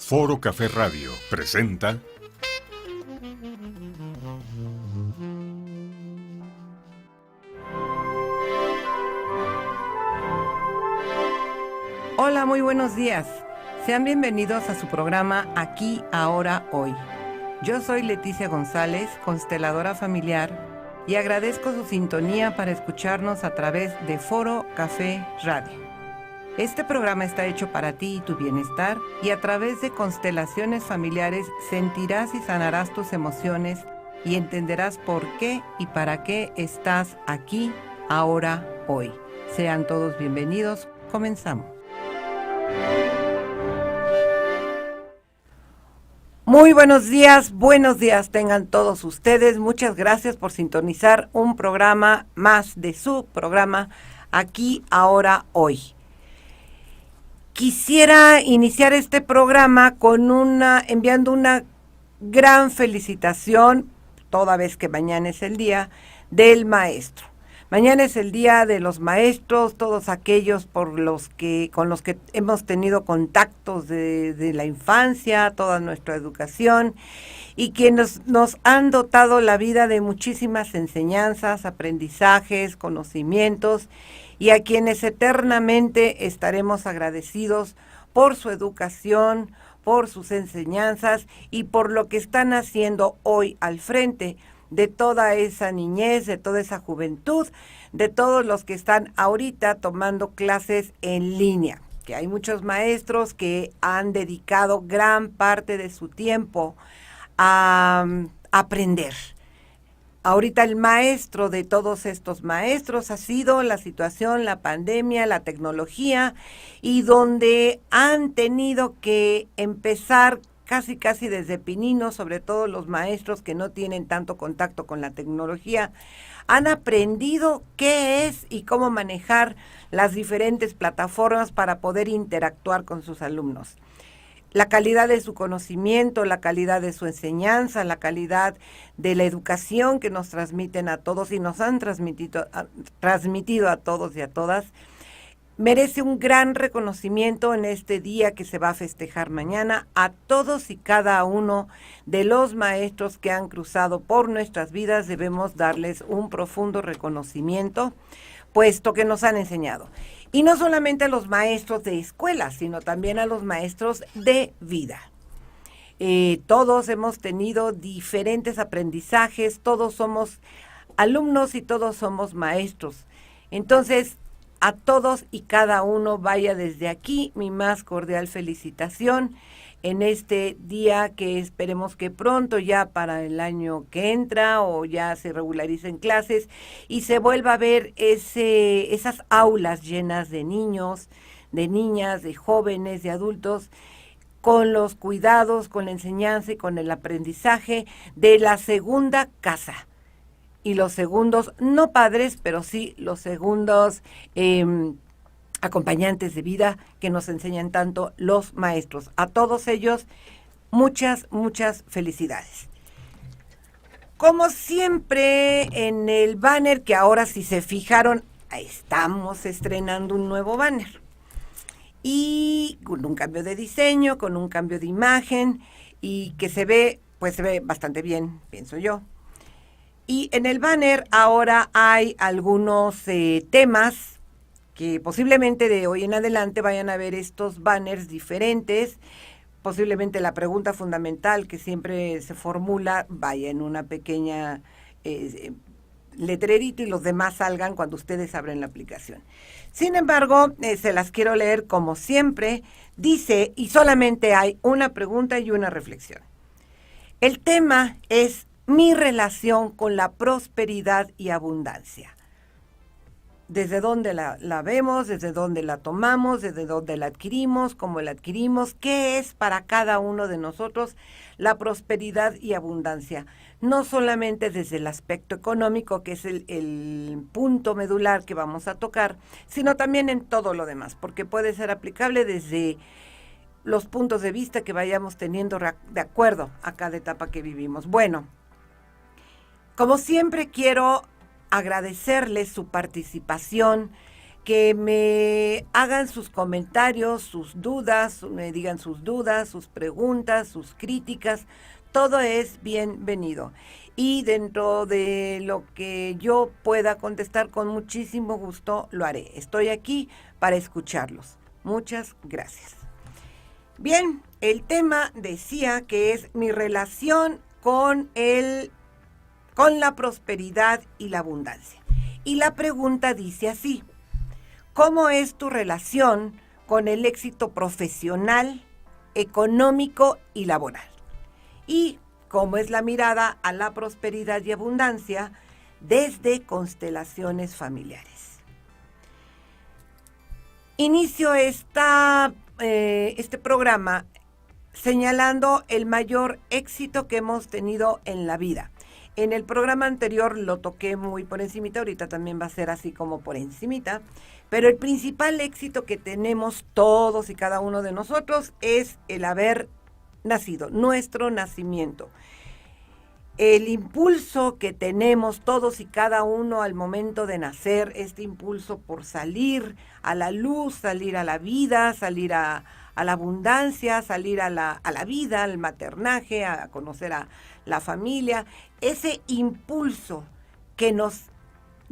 Foro Café Radio presenta Hola, muy buenos días. Sean bienvenidos a su programa Aquí, Ahora, Hoy. Yo soy Leticia González, consteladora familiar, y agradezco su sintonía para escucharnos a través de Foro Café Radio. Este programa está hecho para ti y tu bienestar, y a través de constelaciones familiares sentirás y sanarás tus emociones y entenderás por qué y para qué estás aquí, ahora, hoy. Sean todos bienvenidos. Comenzamos. Muy buenos días tengan todos ustedes. Muchas gracias por sintonizar un programa más de su programa Aquí, Ahora, Hoy. Quisiera iniciar este programa con enviando una gran felicitación, toda vez que mañana es el día del maestro. Mañana es el día de los maestros, todos aquellos con los que hemos tenido contactos de la infancia, toda nuestra educación, y quienes nos han dotado la vida de muchísimas enseñanzas, aprendizajes, conocimientos, y a quienes eternamente estaremos agradecidos por su educación, por sus enseñanzas y por lo que están haciendo hoy al frente de toda esa niñez, de toda esa juventud, de todos los que están ahorita tomando clases en línea, que hay muchos maestros que han dedicado gran parte de su tiempo a aprender. Ahorita el maestro de todos estos maestros ha sido la situación, la pandemia, la tecnología, y donde han tenido que empezar casi desde pininos, sobre todo los maestros que no tienen tanto contacto con la tecnología, han aprendido qué es y cómo manejar las diferentes plataformas para poder interactuar con sus alumnos. La calidad de su conocimiento, la calidad de su enseñanza, la calidad de la educación que nos transmiten a todos y nos han transmitido a todos y a todas, merece un gran reconocimiento en este día que se va a festejar mañana a todos y cada uno de los maestros que han cruzado por nuestras vidas. Debemos darles un profundo reconocimiento, puesto que nos han enseñado. Y no solamente a los maestros de escuela, sino también a los maestros de vida. Todos hemos tenido diferentes aprendizajes, todos somos alumnos y todos somos maestros. Entonces, a todos y cada uno vaya desde aquí mi más cordial felicitación en este día que esperemos que pronto, ya para el año que entra, o ya se regularicen clases y se vuelva a ver esas aulas llenas de niños, de niñas, de jóvenes, de adultos, con los cuidados, con la enseñanza y con el aprendizaje de la segunda casa. Y los segundos, no padres, pero sí los segundos acompañantes de vida que nos enseñan tanto los maestros. A todos ellos, muchas felicidades. Como siempre, en el banner, que ahora si se fijaron, estamos estrenando un nuevo banner. Y con un cambio de diseño, con un cambio de imagen, y que se ve bastante bien, pienso yo. Y en el banner ahora hay algunos temas que posiblemente de hoy en adelante vayan a ver estos banners diferentes. Posiblemente la pregunta fundamental que siempre se formula vaya en una pequeña letrerito y los demás salgan cuando ustedes abren la aplicación. Sin embargo, se las quiero leer como siempre. Dice, y solamente hay una pregunta y una reflexión. El tema es mi relación con la prosperidad y abundancia. ¿Desde dónde la vemos? ¿Desde dónde la tomamos? ¿Desde dónde la adquirimos? ¿Cómo la adquirimos? ¿Qué es para cada uno de nosotros la prosperidad y abundancia? No solamente desde el aspecto económico, que es el punto medular que vamos a tocar, sino también en todo lo demás, porque puede ser aplicable desde los puntos de vista que vayamos teniendo de acuerdo a cada etapa que vivimos. Bueno, como siempre quiero agradecerles su participación, que me hagan sus comentarios, sus dudas, me digan sus dudas, sus preguntas, sus críticas. Todo es bienvenido. Y dentro de lo que yo pueda contestar, con muchísimo gusto lo haré. Estoy aquí para escucharlos. Muchas gracias. Bien, el tema decía que es mi relación con la prosperidad y la abundancia. Y la pregunta dice así: ¿cómo es tu relación con el éxito profesional, económico y laboral? Y cómo es la mirada a la prosperidad y abundancia desde constelaciones familiares. Inicio este programa señalando el mayor éxito que hemos tenido en la vida. En el programa anterior lo toqué muy por encimita, ahorita también va a ser así como por encimita, pero el principal éxito que tenemos todos y cada uno de nosotros es el haber nacido, nuestro nacimiento. El impulso que tenemos todos y cada uno al momento de nacer, este impulso por salir a la luz, salir a la vida, salir a la abundancia, salir a la vida, al maternaje, a conocer a la familia, ese impulso que nos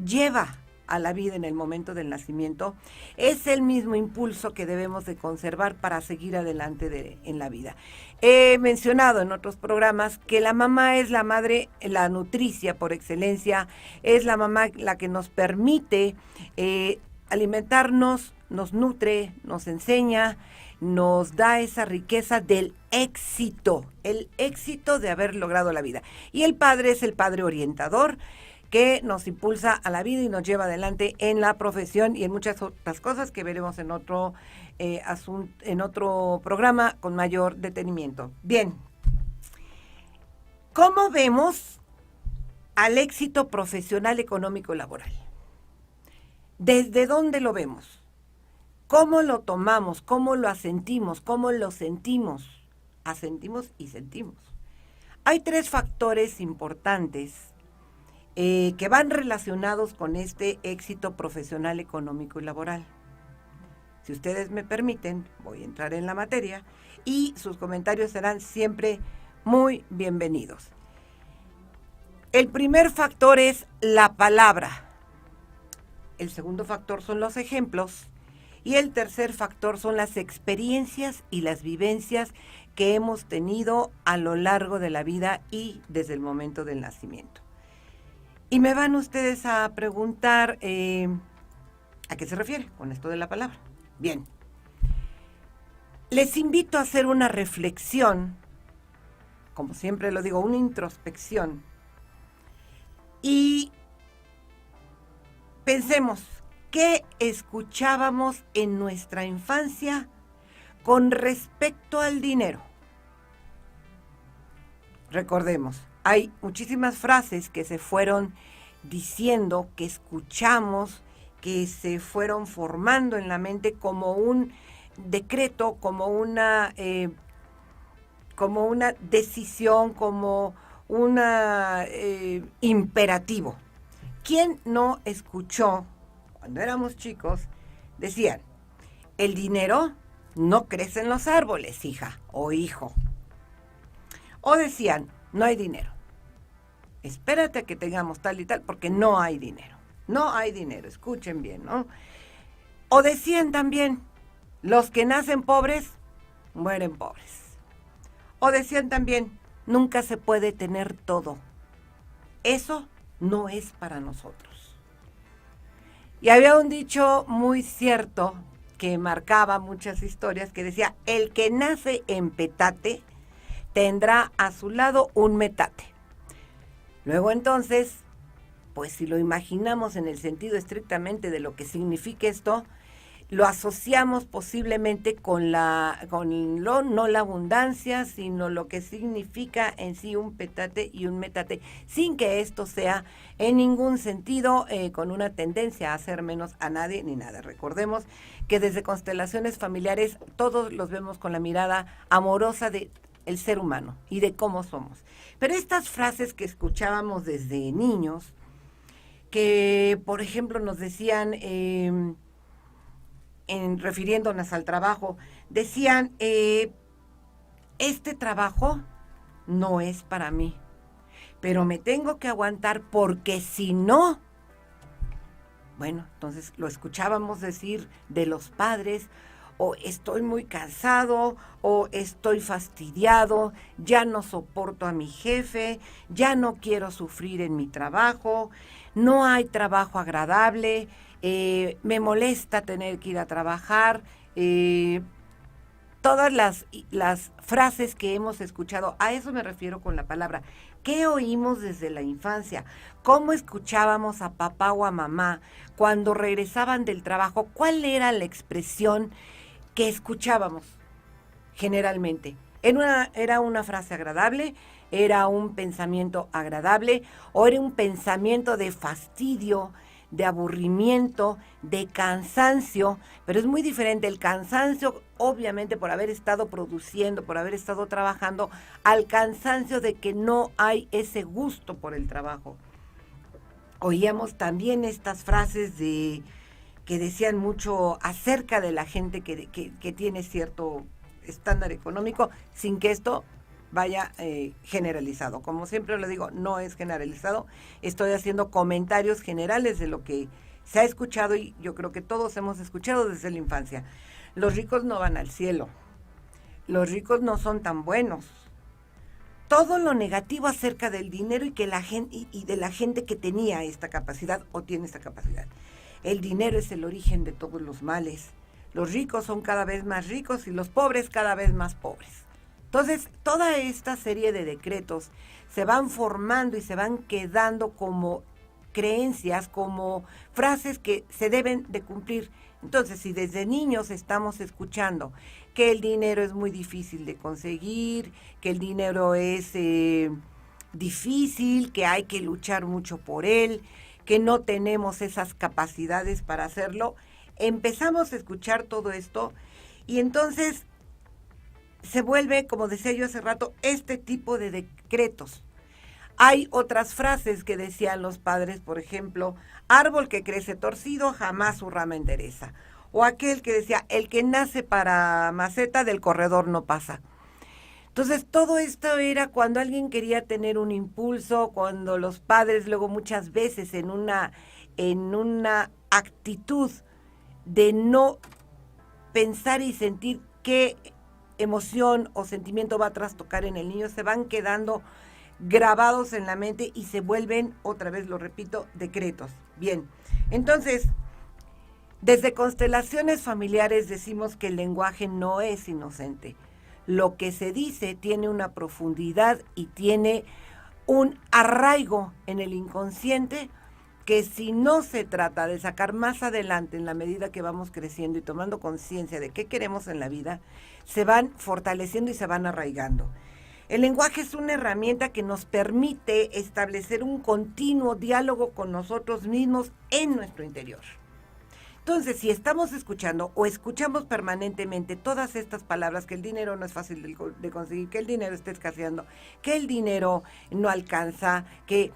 lleva a la vida en el momento del nacimiento, es el mismo impulso que debemos de conservar para seguir adelante en la vida. He mencionado en otros programas que la mamá es la madre, la nutricia por excelencia, es la mamá la que nos permite alimentarnos, nos nutre, nos enseña, nos da esa riqueza del éxito, el éxito de haber logrado la vida. Y el padre es el padre orientador, que nos impulsa a la vida y nos lleva adelante en la profesión y en muchas otras cosas que veremos en otro en otro programa con mayor detenimiento. Bien, ¿cómo vemos al éxito profesional, económico y laboral? ¿Desde dónde lo vemos? ¿Cómo lo tomamos? ¿Cómo lo asentimos? ¿Cómo lo sentimos? Asentimos y sentimos. Hay 3 factores importantes que van relacionados con este éxito profesional, económico y laboral. Si ustedes me permiten, voy a entrar en la materia y sus comentarios serán siempre muy bienvenidos. El primer factor es la palabra. El segundo factor son los ejemplos. Y el tercer factor son las experiencias y las vivencias que hemos tenido a lo largo de la vida y desde el momento del nacimiento. Y me van ustedes a preguntar ¿a qué se refiere con esto de la palabra? Bien. Les invito a hacer una reflexión, como siempre lo digo, una introspección. Y pensemos, ¿qué escuchábamos en nuestra infancia con respecto al dinero? Recordemos, hay muchísimas frases que se fueron diciendo, que escuchamos, que se fueron formando en la mente como un decreto, como una decisión, como un imperativo. ¿Quién no escuchó, cuando éramos chicos, decían, el dinero no crece en los árboles, hija o hijo? O decían, no hay dinero. Espérate a que tengamos tal y tal, porque no hay dinero. No hay dinero, escuchen bien, ¿no? O decían también, los que nacen pobres, mueren pobres. O decían también, nunca se puede tener todo. Eso no es para nosotros. Y había un dicho muy cierto que marcaba muchas historias que decía, el que nace en petate tendrá a su lado un metate. Luego entonces, pues si lo imaginamos en el sentido estrictamente de lo que significa esto, lo asociamos posiblemente con no la abundancia, sino lo que significa en sí un petate y un metate, sin que esto sea en ningún sentido con una tendencia a hacer menos a nadie ni nada. Recordemos que desde constelaciones familiares todos los vemos con la mirada amorosa de el ser humano y de cómo somos. Pero estas frases que escuchábamos desde niños, que por ejemplo nos decían, refiriéndonos al trabajo, decían, este trabajo no es para mí, pero me tengo que aguantar porque si no, bueno, entonces lo escuchábamos decir de los padres, o estoy muy cansado, o estoy fastidiado, ya no soporto a mi jefe, ya no quiero sufrir en mi trabajo, no hay trabajo agradable, me molesta tener que ir a trabajar, todas las frases que hemos escuchado, a eso me refiero con la palabra. ¿Qué oímos desde la infancia? ¿Cómo escuchábamos a papá o a mamá cuando regresaban del trabajo? ¿Cuál era la expresión que escuchábamos generalmente? ¿Era una frase agradable? ¿Era un pensamiento agradable? ¿O era un pensamiento de fastidio, de aburrimiento, de cansancio? Pero es muy diferente el cansancio, obviamente, por haber estado produciendo, por haber estado trabajando, al cansancio de que no hay ese gusto por el trabajo. Oíamos también estas frases que decían mucho acerca de la gente que tiene cierto estándar económico, sin que esto vaya generalizado. Como siempre lo digo, no es generalizado. Estoy haciendo comentarios generales de lo que se ha escuchado y yo creo que todos hemos escuchado desde la infancia. Los ricos no van al cielo. Los ricos no son tan buenos. Todo lo negativo acerca del dinero y que la gente y de la gente que tenía esta capacidad o tiene esta capacidad. El dinero es el origen de todos los males. Los ricos son cada vez más ricos y los pobres cada vez más pobres. Entonces, toda esta serie de decretos se van formando y se van quedando como creencias, como frases que se deben de cumplir. Entonces, si desde niños estamos escuchando que el dinero es muy difícil de conseguir, que el dinero es difícil, que hay que luchar mucho por él, que no tenemos esas capacidades para hacerlo, empezamos a escuchar todo esto y entonces se vuelve, como decía yo hace rato, este tipo de decretos. Hay otras frases que decían los padres, por ejemplo, árbol que crece torcido jamás su rama endereza. O aquel que decía, el que nace para maceta del corredor no pasa. Entonces, todo esto era cuando alguien quería tener un impulso, cuando los padres luego muchas veces en una actitud de no pensar y sentir qué emoción o sentimiento va a trastocar en el niño, se van quedando grabados en la mente y se vuelven, otra vez lo repito, decretos. Bien, entonces, desde constelaciones familiares decimos que el lenguaje no es inocente. Lo que se dice tiene una profundidad y tiene un arraigo en el inconsciente que si no se trata de sacar más adelante en la medida que vamos creciendo y tomando conciencia de qué queremos en la vida, se van fortaleciendo y se van arraigando. El lenguaje es una herramienta que nos permite establecer un continuo diálogo con nosotros mismos en nuestro interior. Entonces, si estamos escuchando o escuchamos permanentemente todas estas palabras, que el dinero no es fácil de conseguir, que el dinero está escaseando, que el dinero no alcanza, que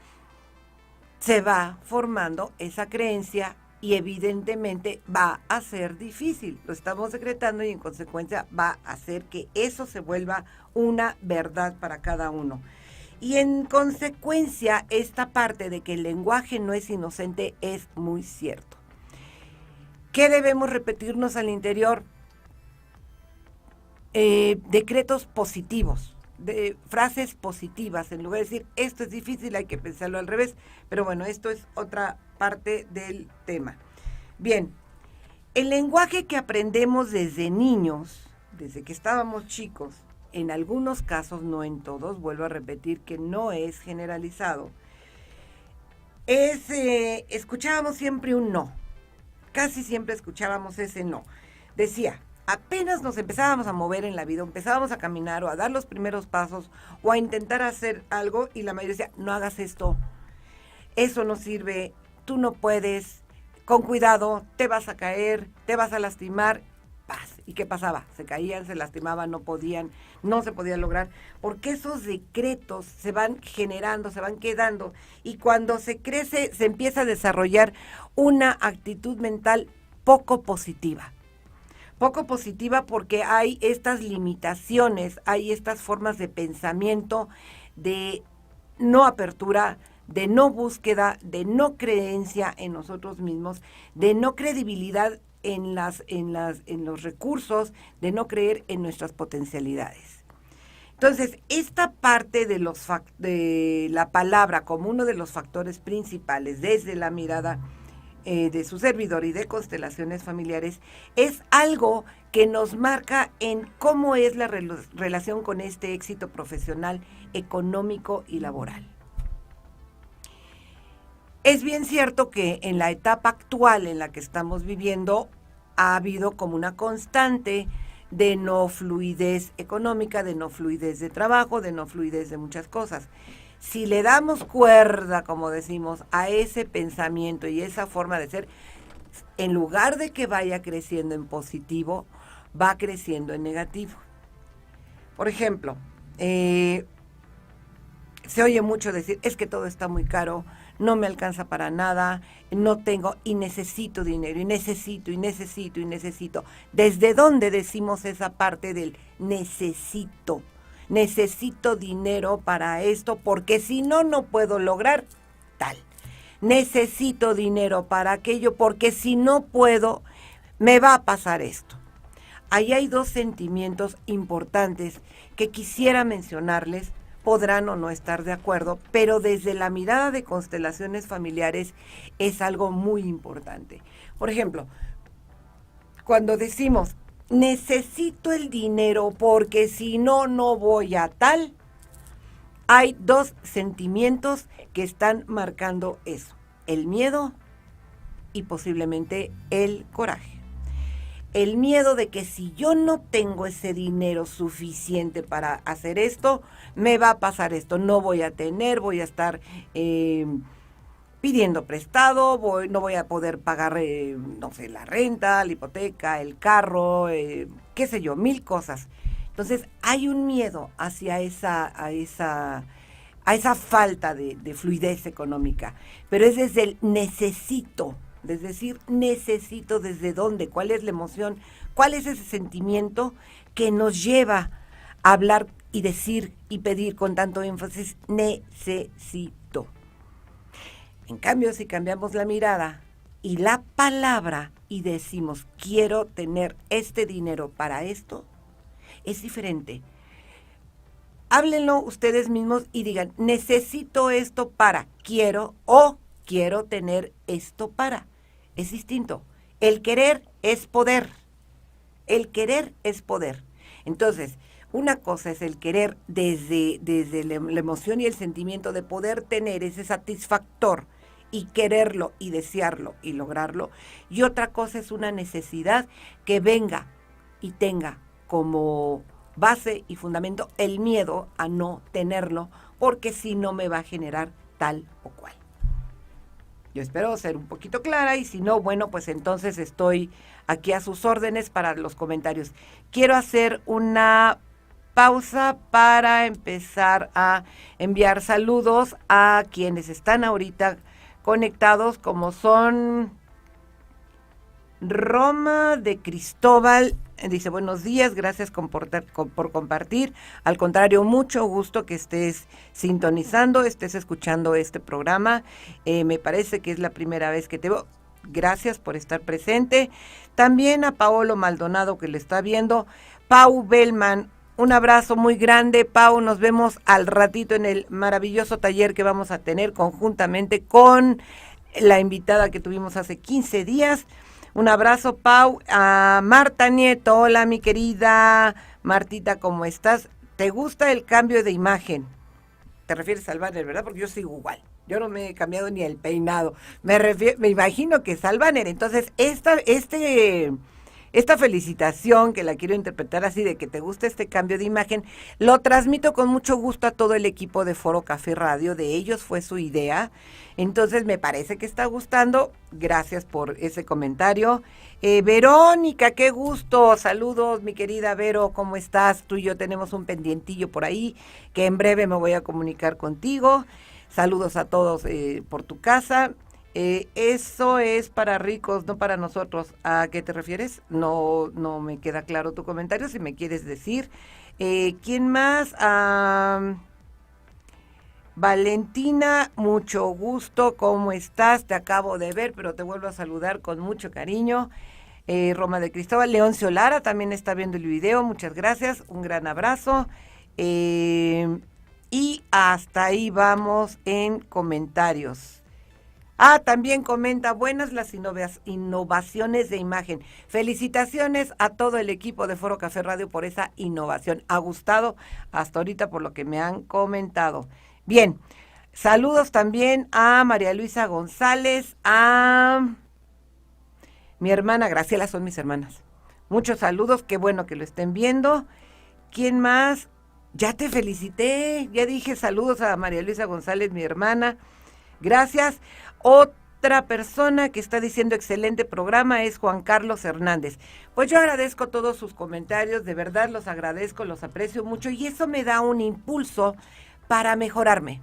se va formando esa creencia y evidentemente va a ser difícil. Lo estamos decretando y en consecuencia va a hacer que eso se vuelva una verdad para cada uno. Y en consecuencia, esta parte de que el lenguaje no es inocente es muy cierto. ¿Qué debemos repetirnos al interior? Decretos positivos, de frases positivas, en lugar de decir, esto es difícil, hay que pensarlo al revés. Pero bueno, esto es otra parte del tema. Bien, el lenguaje que aprendemos desde niños, desde que estábamos chicos, en algunos casos, no en todos, vuelvo a repetir que no es generalizado, escuchábamos siempre un no. Casi siempre escuchábamos ese no. Decía, apenas nos empezábamos a mover en la vida, empezábamos a caminar o a dar los primeros pasos o a intentar hacer algo y la mayoría decía, no hagas esto, eso no sirve, tú no puedes, con cuidado, te vas a caer, te vas a lastimar. Paz. ¿Y qué pasaba? Se caían, se lastimaban, no podían, no se podía lograr, porque esos decretos se van generando, se van quedando, y cuando se crece, se empieza a desarrollar una actitud mental poco positiva. Poco positiva porque hay estas limitaciones, hay estas formas de pensamiento, de no apertura, de no búsqueda, de no creencia en nosotros mismos, de no credibilidad en los recursos, de no creer en nuestras potencialidades. Entonces, esta parte de la palabra como uno de los factores principales desde la mirada de su servidor y de constelaciones familiares es algo que nos marca en cómo es la relación con este éxito profesional, económico y laboral. Es bien cierto que en la etapa actual en la que estamos viviendo ha habido como una constante de no fluidez económica, de no fluidez de trabajo, de no fluidez de muchas cosas. Si le damos cuerda, como decimos, a ese pensamiento y esa forma de ser, en lugar de que vaya creciendo en positivo, va creciendo en negativo. Por ejemplo, se oye mucho decir, es que todo está muy caro, no me alcanza para nada, no tengo y necesito dinero, y necesito. ¿Desde dónde decimos esa parte del necesito? Necesito dinero para esto porque si no, no puedo lograr tal. Necesito dinero para aquello porque si no puedo, me va a pasar esto. Ahí hay dos sentimientos importantes que quisiera mencionarles. Podrán o no estar de acuerdo, pero desde la mirada de constelaciones familiares es algo muy importante. Por ejemplo, cuando decimos, necesito el dinero porque si no, no voy a tal, hay dos sentimientos que están marcando eso, el miedo y posiblemente el coraje. El miedo de que si yo no tengo ese dinero suficiente para hacer esto, me va a pasar esto, no voy a tener, voy a estar pidiendo prestado, no voy a poder pagar, la renta, la hipoteca, el carro, qué sé yo, 1000 cosas. Entonces hay un miedo hacia esa falta de fluidez económica, pero es desde el necesito. Es decir, necesito desde dónde, cuál es la emoción, cuál es ese sentimiento que nos lleva a hablar y decir y pedir con tanto énfasis, necesito. En cambio, si cambiamos la mirada y la palabra y decimos, quiero tener este dinero para esto, es diferente. Háblenlo ustedes mismos y digan, necesito esto para, quiero tener esto para. Es distinto. El querer es poder. El querer es poder. Entonces, una cosa es el querer desde la emoción y el sentimiento de poder tener ese satisfactor y quererlo y desearlo y lograrlo. Y otra cosa es una necesidad que venga y tenga como base y fundamento el miedo a no tenerlo, porque si no me va a generar tal o cual. Yo espero ser un poquito clara y si no, bueno, pues entonces estoy aquí a sus órdenes para los comentarios. Quiero hacer una pausa para empezar a enviar saludos a quienes están ahorita conectados, como son Roma de Cristóbal. Dice, buenos días, gracias por compartir. Al contrario, mucho gusto que estés sintonizando, estés escuchando este programa. Me parece que es la primera vez que te veo. Gracias por estar presente. También a Paolo Maldonado, que le está viendo. Pau Bellman, un abrazo muy grande. Pau, nos vemos al ratito en el maravilloso taller que vamos a tener conjuntamente con la invitada que tuvimos hace 15 días. Un abrazo, Pau. A Marta Nieto, hola mi querida Martita, ¿cómo estás? ¿Te gusta el cambio de imagen? Te refieres al banner, ¿verdad? Porque yo sigo igual. Yo no me he cambiado ni el peinado. Me imagino que es al banner. Entonces, esta felicitación, que la quiero interpretar así, de que te gusta este cambio de imagen, lo transmito con mucho gusto a todo el equipo de Foro Café Radio. De ellos fue su idea. Entonces, me parece que está gustando. Gracias por ese comentario. Verónica, qué gusto. Saludos, mi querida Vero. ¿Cómo estás? Tú y yo tenemos un pendientillo por ahí que en breve me voy a comunicar contigo. Saludos a todos por tu casa. Eso es para ricos, no para nosotros. ¿A qué te refieres? No, no me queda claro tu comentario, si me quieres decir. ¿Quién más? Valentina, mucho gusto, ¿cómo estás? Te acabo de ver, pero te vuelvo a saludar con mucho cariño. Roma de Cristóbal, Leoncio Lara también está viendo el video, muchas gracias, un gran abrazo. Y hasta ahí vamos en comentarios. También comenta, buenas las innovaciones de imagen. Felicitaciones a todo el equipo de Foro Café Radio por esa innovación. Ha gustado hasta ahorita por lo que me han comentado. Bien, saludos también a María Luisa González, a mi hermana Graciela, son mis hermanas. Muchos saludos, qué bueno que lo estén viendo. ¿Quién más? Ya te felicité, ya dije saludos a María Luisa González, mi hermana. Gracias. Otra persona que está diciendo excelente programa es Juan Carlos Hernández. Pues yo agradezco todos sus comentarios, de verdad los agradezco, los aprecio mucho y eso me da un impulso para mejorarme,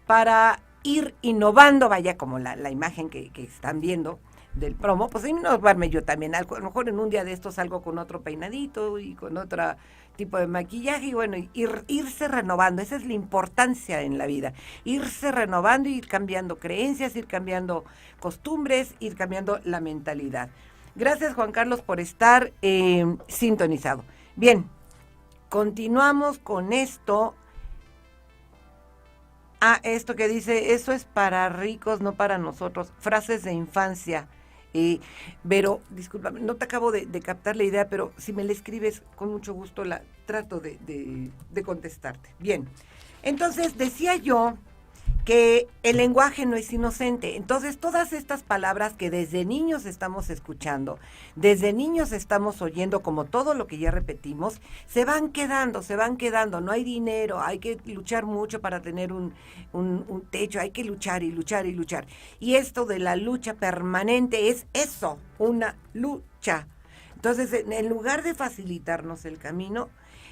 para ir innovando, vaya como la imagen que están viendo del promo, pues innovarme yo también, a lo mejor en un día de estos salgo con otro peinadito y con otro tipo de maquillaje y bueno, irse renovando, esa es la importancia en la vida, irse renovando, ir cambiando creencias, ir cambiando costumbres, ir cambiando la mentalidad. Gracias Juan Carlos por estar sintonizado. Bien, continuamos con esto. Esto que dice, eso es para ricos, no para nosotros, frases de infancia. Pero, discúlpame, no te acabo de captar la idea, pero si me la escribes, con mucho gusto trato de contestarte. Bien, entonces decía yo que el lenguaje no es inocente. Entonces, todas estas palabras que desde niños estamos escuchando, desde niños estamos oyendo, como todo lo que ya repetimos, se van quedando, no hay dinero, hay que luchar mucho para tener un techo, hay que luchar y luchar y luchar. Y esto de la lucha permanente es eso, una lucha. Entonces, en lugar de facilitarnos el camino,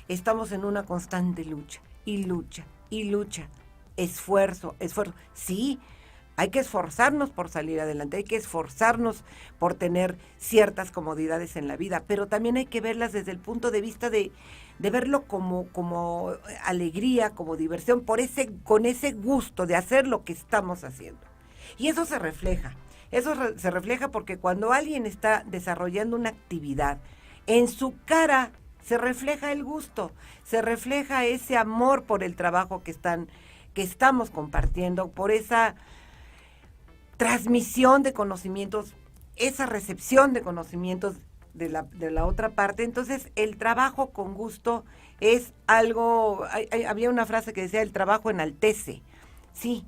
estamos en una constante lucha y lucha y lucha. Esfuerzo. Sí, hay que esforzarnos por salir adelante, hay que esforzarnos por tener ciertas comodidades en la vida, pero también hay que verlas desde el punto de vista de verlo como alegría, como diversión, con ese gusto de hacer lo que estamos haciendo. Y eso se refleja porque cuando alguien está desarrollando una actividad, en su cara se refleja el gusto, se refleja ese amor por el trabajo que estamos compartiendo, por esa transmisión de conocimientos, esa recepción de conocimientos de la otra parte. Entonces, el trabajo con gusto es algo, había una frase que decía, el trabajo enaltece. Sí,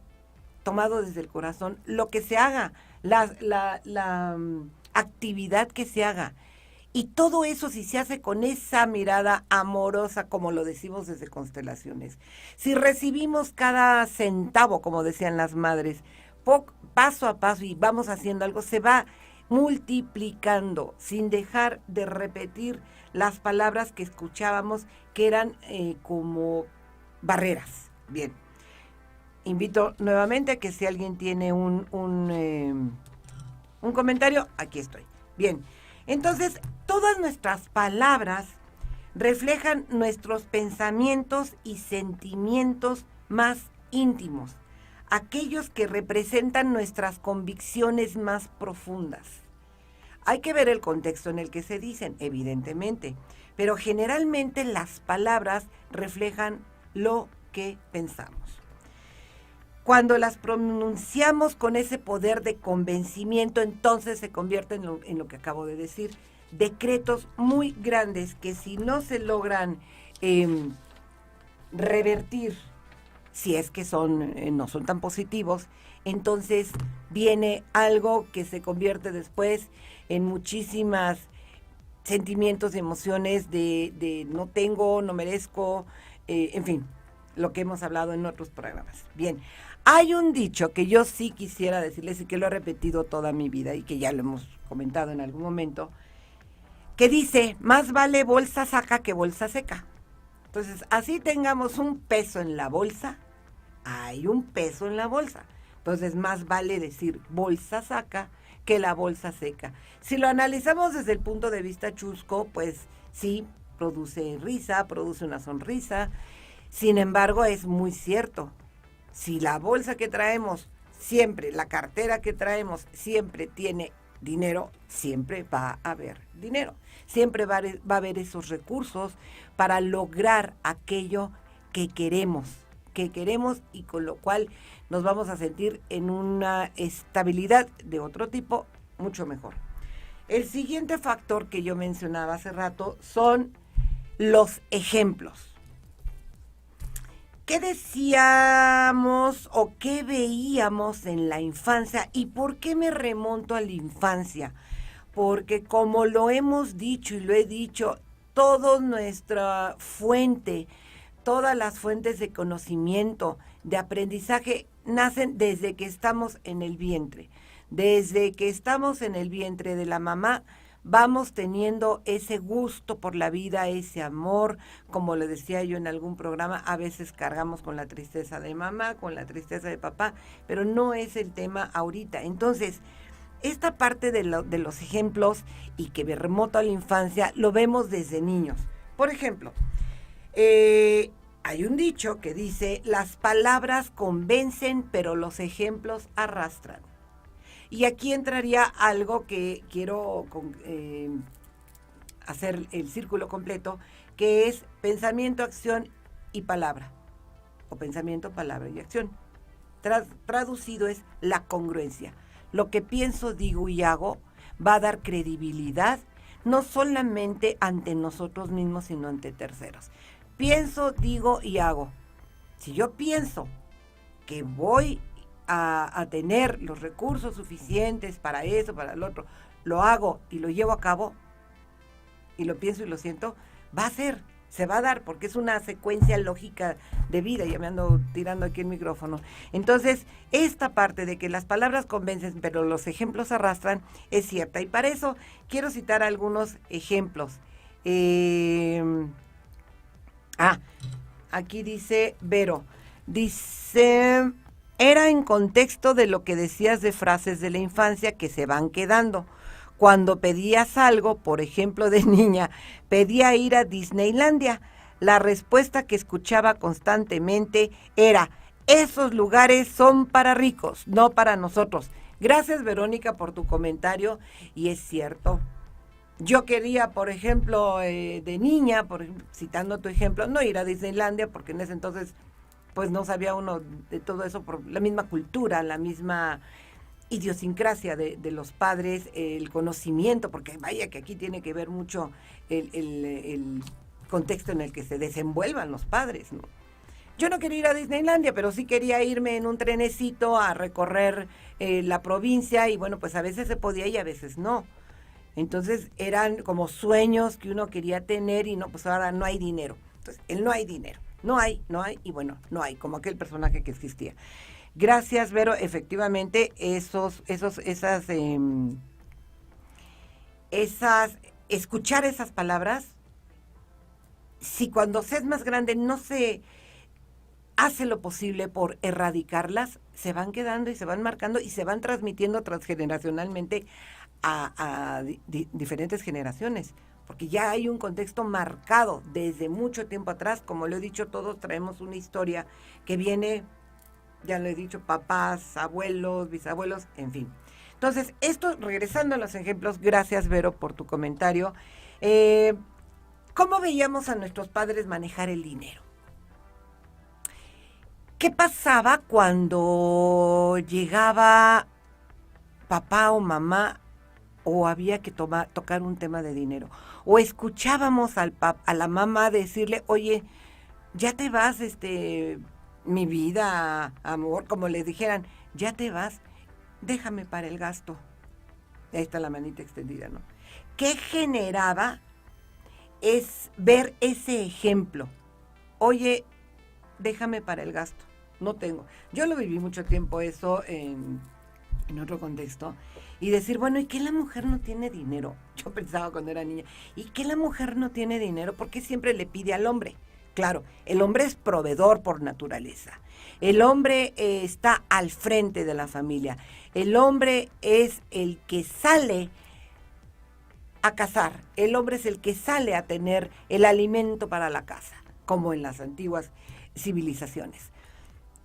tomado desde el corazón, lo que se haga, la actividad que se haga. Y todo eso si se hace con esa mirada amorosa, como lo decimos desde Constelaciones. Si recibimos cada centavo, como decían las madres, paso a paso y vamos haciendo algo, se va multiplicando sin dejar de repetir las palabras que escuchábamos que eran como barreras. Bien, invito nuevamente a que si alguien tiene un comentario, aquí estoy. Bien. Entonces, todas nuestras palabras reflejan nuestros pensamientos y sentimientos más íntimos, aquellos que representan nuestras convicciones más profundas. Hay que ver el contexto en el que se dicen, evidentemente, pero generalmente las palabras reflejan lo que pensamos. Cuando las pronunciamos con ese poder de convencimiento, entonces se convierten en lo que acabo de decir, decretos muy grandes que si no se logran revertir, si es que no son tan positivos, entonces viene algo que se convierte después en muchísimas sentimientos y emociones de no tengo, no merezco, en fin, lo que hemos hablado en otros programas. Bien. Hay un dicho que yo sí quisiera decirles y que lo he repetido toda mi vida y que ya lo hemos comentado en algún momento, que dice, más vale bolsa saca que bolsa seca. Entonces, así tengamos un peso en la bolsa, hay un peso en la bolsa. Entonces, más vale decir bolsa saca que la bolsa seca. Si lo analizamos desde el punto de vista chusco, pues sí, produce risa, produce una sonrisa. Sin embargo, es muy cierto. Si la bolsa que traemos siempre, la cartera que traemos siempre tiene dinero, siempre va a haber dinero. Siempre va a haber esos recursos para lograr aquello que queremos y con lo cual nos vamos a sentir en una estabilidad de otro tipo mucho mejor. El siguiente factor que yo mencionaba hace rato son los ejemplos. ¿Qué decíamos o qué veíamos en la infancia? ¿Y por qué me remonto a la infancia? Porque como lo hemos dicho y lo he dicho, toda nuestra fuente, todas las fuentes de conocimiento, de aprendizaje, nacen desde que estamos en el vientre. Desde que estamos en el vientre de la mamá, vamos teniendo ese gusto por la vida, ese amor, como le decía yo en algún programa, a veces cargamos con la tristeza de mamá, con la tristeza de papá, pero no es el tema ahorita. Entonces, esta parte de los ejemplos y que me remoto a la infancia, lo vemos desde niños. Por ejemplo, hay un dicho que dice, las palabras convencen, pero los ejemplos arrastran. Y aquí entraría algo que quiero hacer el círculo completo, que es pensamiento, acción y palabra. O pensamiento, palabra y acción. Traducido es la congruencia. Lo que pienso, digo y hago va a dar credibilidad, no solamente ante nosotros mismos, sino ante terceros. Pienso, digo y hago. Si yo pienso que voy a tener los recursos suficientes para eso, para el otro, lo hago y lo llevo a cabo, y lo pienso y lo siento, va a ser, se va a dar, porque es una secuencia lógica de vida. Ya me ando tirando aquí el micrófono. Entonces, esta parte de que las palabras convencen, pero los ejemplos arrastran, es cierta. Y para eso quiero citar algunos ejemplos. Aquí dice Vero, dice... Era en contexto de lo que decías de frases de la infancia que se van quedando. Cuando pedías algo, por ejemplo de niña, pedía ir a Disneylandia. La respuesta que escuchaba constantemente era, esos lugares son para ricos, no para nosotros. Gracias, Verónica, por tu comentario. Y es cierto. Yo quería, por ejemplo, de niña, citando tu ejemplo, no ir a Disneylandia, porque en ese entonces pues no sabía uno de todo eso por la misma cultura, la misma idiosincrasia de los padres, el conocimiento, porque vaya que aquí tiene que ver mucho el contexto en el que se desenvuelvan los padres, ¿no? Yo no quería ir a Disneylandia, pero sí quería irme en un trenecito a recorrer la provincia, y bueno, pues a veces se podía y a veces no. Entonces eran como sueños que uno quería tener y no, pues ahora no hay dinero. Entonces, no hay dinero. No hay, y bueno, no hay, como aquel personaje que existía. Gracias, Vero, efectivamente, escuchar esas palabras, si cuando se es más grande no se hace lo posible por erradicarlas, se van quedando y se van marcando y se van transmitiendo transgeneracionalmente a diferentes generaciones. Porque ya hay un contexto marcado desde mucho tiempo atrás. Como lo he dicho, todos traemos una historia que viene, ya lo he dicho, papás, abuelos, bisabuelos, en fin. Entonces, esto, regresando a los ejemplos, gracias, Vero, por tu comentario. ¿Cómo veíamos a nuestros padres manejar el dinero? ¿Qué pasaba cuando llegaba papá o mamá o había que tocar un tema de dinero? O escuchábamos a la mamá decirle, oye, ya te vas, mi vida, amor, como le dijeran, ya te vas, déjame para el gasto. Ahí está la manita extendida, ¿no? ¿Qué generaba? Es ver ese ejemplo. Oye, déjame para el gasto, no tengo. Yo lo viví mucho tiempo eso en otro contexto, y decir, bueno, ¿y qué la mujer no tiene dinero? Yo pensaba cuando era niña, ¿y qué la mujer no tiene dinero? ¿Por qué siempre le pide al hombre? Claro, el hombre es proveedor por naturaleza. El hombre está al frente de la familia. El hombre es el que sale a cazar. El hombre es el que sale a tener el alimento para la casa, como en las antiguas civilizaciones.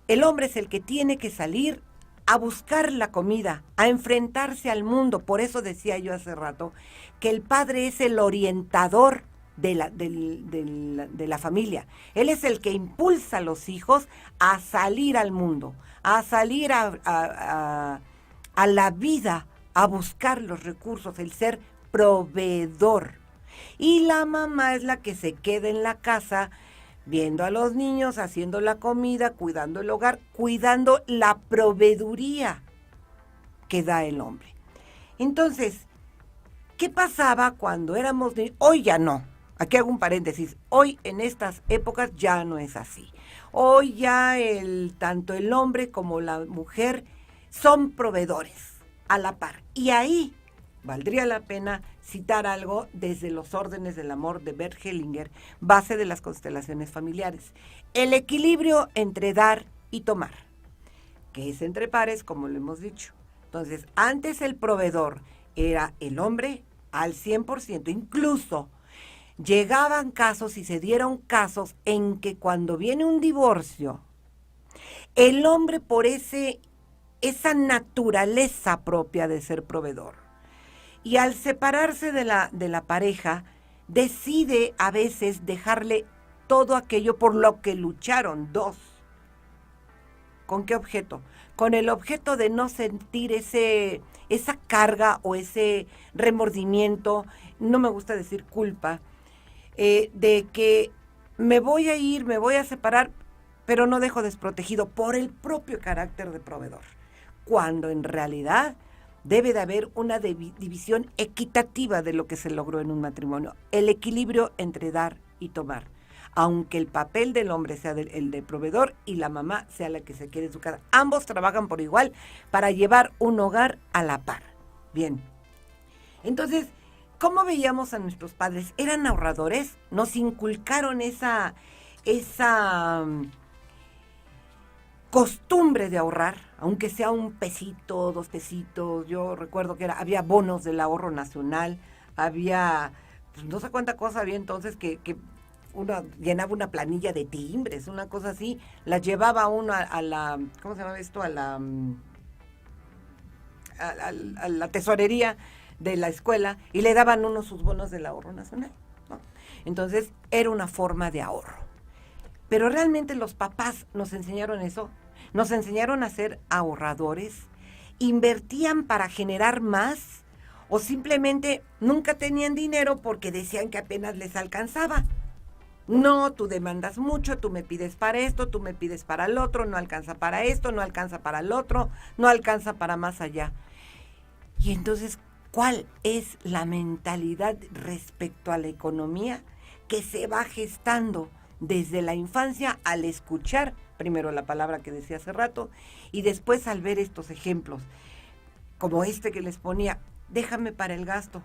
El hombre es el que tiene que salir a buscar la comida, a enfrentarse al mundo. Por eso decía yo hace rato que el padre es el orientador de la familia. Él es el que impulsa a los hijos a salir al mundo, a salir a la vida, a buscar los recursos, el ser proveedor. Y la mamá es la que se queda en la casa viendo a los niños, haciendo la comida, cuidando el hogar, cuidando la proveeduría que da el hombre. Entonces, ¿qué pasaba cuando éramos niños? Hoy ya no. Aquí hago un paréntesis. Hoy en estas épocas ya no es así. Hoy ya tanto el hombre como la mujer son proveedores a la par. Y ahí valdría la pena citar algo desde Los órdenes del amor de Bert Hellinger, base de las constelaciones familiares. El equilibrio entre dar y tomar, que es entre pares, como lo hemos dicho. Entonces, antes el proveedor era el hombre al 100%, incluso llegaban casos y se dieron casos en que cuando viene un divorcio, el hombre por esa naturaleza propia de ser proveedor, y al separarse de la pareja, decide a veces dejarle todo aquello por lo que lucharon dos. ¿Con qué objeto? Con el objeto de no sentir esa carga o ese remordimiento, no me gusta decir culpa, de que me voy a ir, me voy a separar, pero no dejo desprotegido por el propio carácter de proveedor. Cuando en realidad debe de haber una división equitativa de lo que se logró en un matrimonio. El equilibrio entre dar y tomar. Aunque el papel del hombre sea el de proveedor y la mamá sea la que se quede en su casa. Ambos trabajan por igual para llevar un hogar a la par. Bien. Entonces, ¿cómo veíamos a nuestros padres? ¿Eran ahorradores? Nos inculcaron esa costumbre de ahorrar, aunque sea un pesito, 2 pesitos. Yo recuerdo que había bonos del ahorro nacional, había, pues, no sé cuánta cosa había entonces que uno llenaba una planilla de timbres, una cosa así, la llevaba uno a la, ¿cómo se llama esto? A la tesorería de la escuela y le daban uno sus bonos del ahorro nacional, ¿no? Entonces era una forma de ahorro. Pero realmente los papás nos enseñaron eso, nos enseñaron a ser ahorradores, invertían para generar más o simplemente nunca tenían dinero porque decían que apenas les alcanzaba. No, tú demandas mucho, tú me pides para esto, tú me pides para el otro, no alcanza para esto, no alcanza para el otro, no alcanza para más allá. Y entonces, ¿cuál es la mentalidad respecto a la economía que se va gestando desde la infancia al escuchar primero la palabra que decía hace rato y después al ver estos ejemplos, como este que les ponía, déjame para el gasto?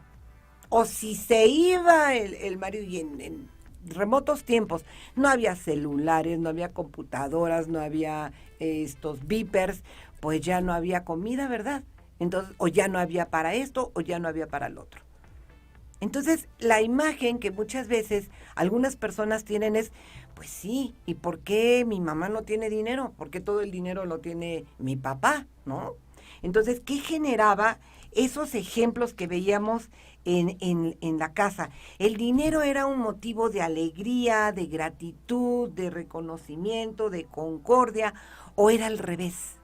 O si se iba el marido y en remotos tiempos no había celulares, no había computadoras, no había estos beepers, pues ya no había comida, ¿verdad? Entonces, o ya no había para esto o ya no había para el otro. Entonces, la imagen que muchas veces algunas personas tienen es, pues sí, ¿y por qué mi mamá no tiene dinero? ¿Por qué todo el dinero lo tiene mi papá? ¿No? Entonces, ¿qué generaba esos ejemplos que veíamos en la casa? El dinero era un motivo de alegría, de gratitud, de reconocimiento, de concordia, ¿o era al revés?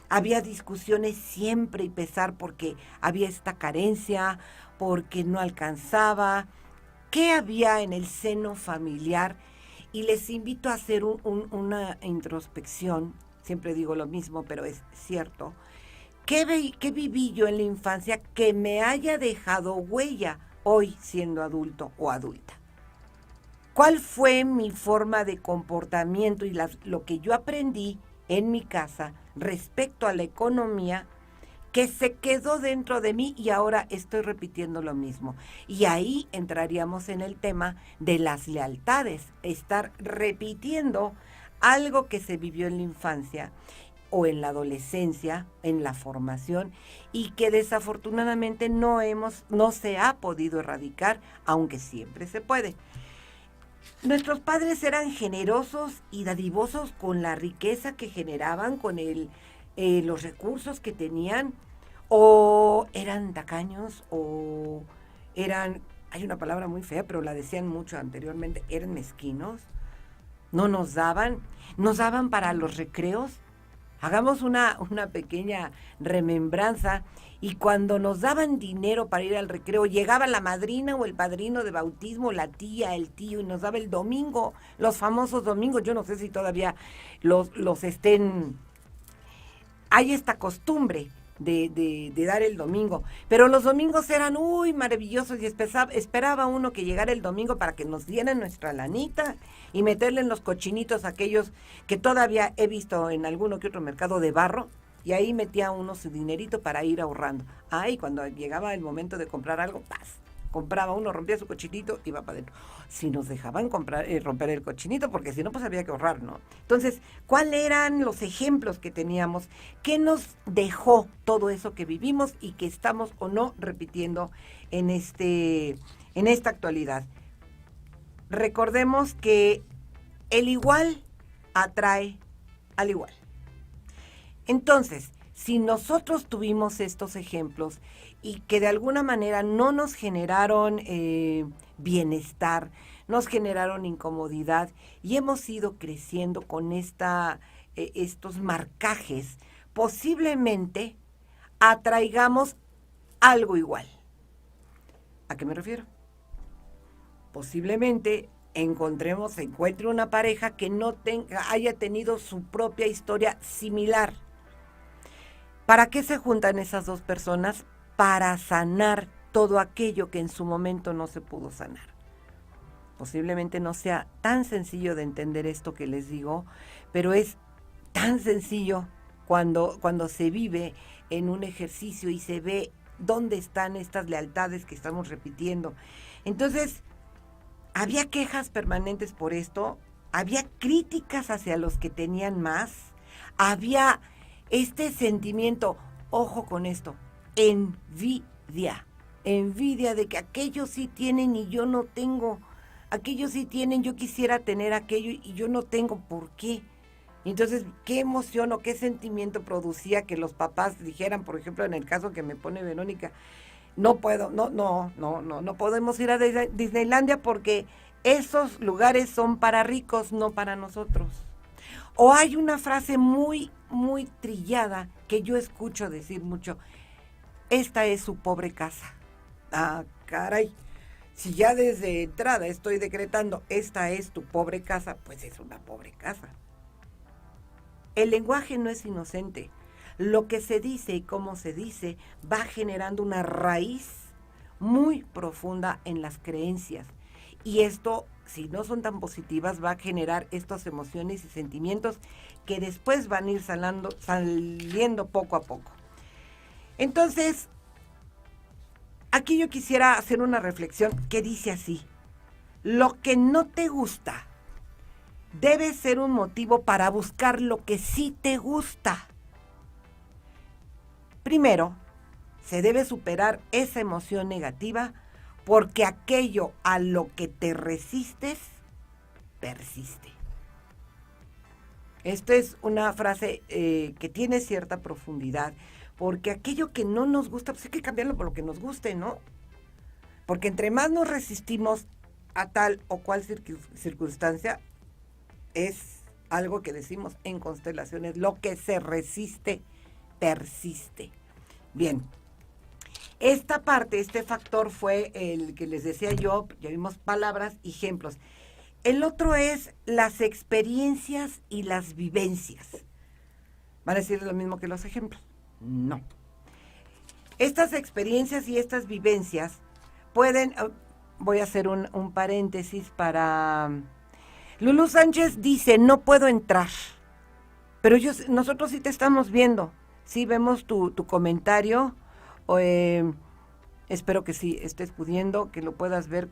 Había discusiones siempre y pesar porque había esta carencia, porque no alcanzaba. ¿Qué había en el seno familiar? Y les invito a hacer una introspección. Siempre digo lo mismo, pero es cierto. ¿Qué viví yo en la infancia que me haya dejado huella hoy siendo adulto o adulta? ¿Cuál fue mi forma de comportamiento y lo que yo aprendí en mi casa respecto a la economía que se quedó dentro de mí y ahora estoy repitiendo lo mismo. Y ahí entraríamos en el tema de las lealtades, estar repitiendo algo que se vivió en la infancia o en la adolescencia, en la formación, y que desafortunadamente no se ha podido erradicar, aunque siempre se puede. Nuestros padres eran generosos y dadivosos con la riqueza que generaban, con los recursos que tenían, o eran tacaños, o eran, hay una palabra muy fea, pero la decían mucho anteriormente, eran mezquinos, no nos daban para los recreos. Hagamos una pequeña remembranza, y cuando nos daban dinero para ir al recreo, llegaba la madrina o el padrino de bautismo, la tía, el tío, y nos daba el domingo, los famosos domingos. Yo no sé si todavía los estén, hay esta costumbre de dar el domingo, pero los domingos eran maravillosos, y esperaba uno que llegara el domingo para que nos dieran nuestra lanita y meterle en los cochinitos aquellos que todavía he visto en alguno que otro mercado de barro, y ahí metía uno su dinerito para ir ahorrando. Cuando llegaba el momento de comprar algo, ¡paz! Compraba uno, rompía su cochinito y iba para adentro. Si nos dejaban romper el cochinito, porque si no, pues había que ahorrar, ¿no? Entonces, ¿cuáles eran los ejemplos que teníamos? ¿Qué nos dejó todo eso que vivimos y que estamos o no repitiendo en esta actualidad? Recordemos que el igual atrae al igual. Entonces, si nosotros tuvimos estos ejemplos y que de alguna manera no nos generaron bienestar, nos generaron incomodidad, y hemos ido creciendo con estos marcajes, posiblemente atraigamos algo igual. ¿A qué me refiero? Posiblemente encuentre una pareja que haya tenido su propia historia similar. ¿Para qué se juntan esas dos personas? Para sanar todo aquello que en su momento no se pudo sanar. Posiblemente no sea tan sencillo de entender esto que les digo, pero es tan sencillo cuando se vive en un ejercicio y se ve dónde están estas lealtades que estamos repitiendo. Entonces, había quejas permanentes por esto, había críticas hacia los que tenían más, había este sentimiento, ojo con esto, envidia de que aquellos sí tienen y yo no tengo, aquellos sí tienen, yo quisiera tener aquello y yo no tengo, ¿por qué? Entonces, ¿qué emoción o qué sentimiento producía que los papás dijeran, por ejemplo, en el caso que me pone Verónica, no podemos ir a Disneylandia porque esos lugares son para ricos, no para nosotros? O hay una frase muy, muy trillada que yo escucho decir mucho, esta es su pobre casa. Caray, si ya desde entrada estoy decretando, esta es tu pobre casa, pues es una pobre casa. El lenguaje no es inocente. Lo que se dice y cómo se dice va generando una raíz muy profunda en las creencias. Y esto, si no son tan positivas, va a generar estas emociones y sentimientos que después van a ir saliendo poco a poco. Entonces, aquí yo quisiera hacer una reflexión que dice así: lo que no te gusta debe ser un motivo para buscar lo que sí te gusta. Primero, se debe superar esa emoción negativa, porque aquello a lo que te resistes, persiste. Esta es una frase que tiene cierta profundidad, porque aquello que no nos gusta, pues hay que cambiarlo por lo que nos guste, ¿no? Porque entre más nos resistimos a tal o cual circunstancia, es algo que decimos en constelaciones, lo que se resiste, persiste. Bien, esta parte, este factor fue el que les decía yo, ya vimos palabras y ejemplos. El otro es las experiencias y las vivencias. ¿Van a decir lo mismo que los ejemplos? No. Estas experiencias y estas vivencias pueden, voy a hacer un paréntesis para... Lulú Sánchez dice, no puedo entrar, pero nosotros sí te estamos viendo. Sí, vemos tu comentario. Espero que sí estés pudiendo, que lo puedas ver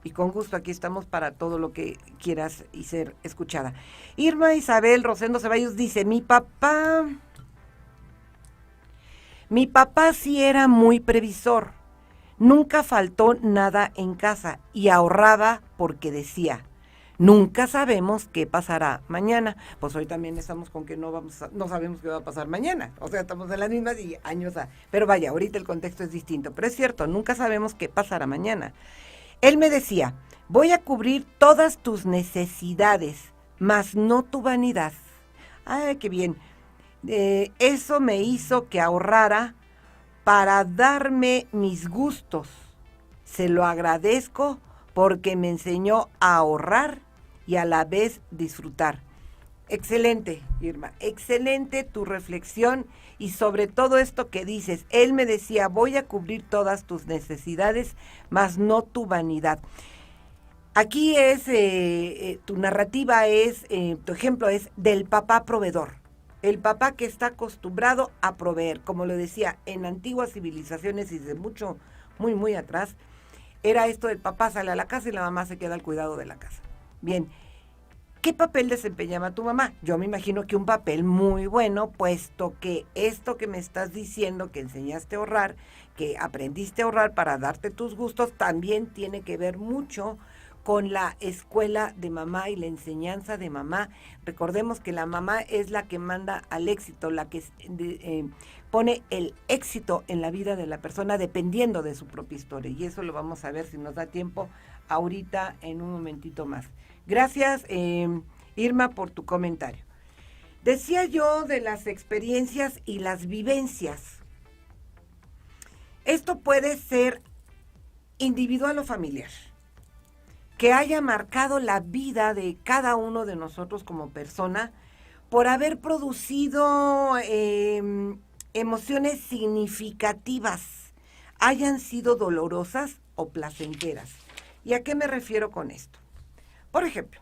y con gusto. Aquí estamos para todo lo que quieras y ser escuchada. Irma Isabel Rosendo Ceballos dice, mi papá sí era muy previsor. Nunca faltó nada en casa y ahorraba porque decía, nunca sabemos qué pasará mañana. Pues hoy también estamos con que no sabemos qué va a pasar mañana. O sea, estamos en las mismas años. Pero vaya, ahorita el contexto es distinto. Pero es cierto, nunca sabemos qué pasará mañana. Él me decía, voy a cubrir todas tus necesidades, mas no tu vanidad. Ay, qué bien. Eso me hizo que ahorrara para darme mis gustos. Se lo agradezco porque me enseñó a ahorrar y a la vez disfrutar. Excelente, Irma, excelente tu reflexión y sobre todo esto que dices. Él me decía, voy a cubrir todas tus necesidades, mas no tu vanidad. Aquí es, tu narrativa es, tu ejemplo es del papá proveedor. El papá que está acostumbrado a proveer, como lo decía, en antiguas civilizaciones y de mucho, muy, muy atrás, era esto del papá sale a la casa y la mamá se queda al cuidado de la casa. Bien, ¿qué papel desempeñaba tu mamá? Yo me imagino que un papel muy bueno, puesto que esto que me estás diciendo, que enseñaste a ahorrar, que aprendiste a ahorrar para darte tus gustos, también tiene que ver mucho con la escuela de mamá y la enseñanza de mamá. Recordemos que la mamá es la que manda al éxito, la que pone el éxito en la vida de la persona dependiendo de su propia historia. Y eso lo vamos a ver si nos da tiempo ahorita en un momentito más. Gracias, Irma, por tu comentario. Decía yo de las experiencias y las vivencias. Esto puede ser individual o familiar, que haya marcado la vida de cada uno de nosotros como persona por haber producido emociones significativas, hayan sido dolorosas o placenteras. ¿Y a qué me refiero con esto? Por ejemplo,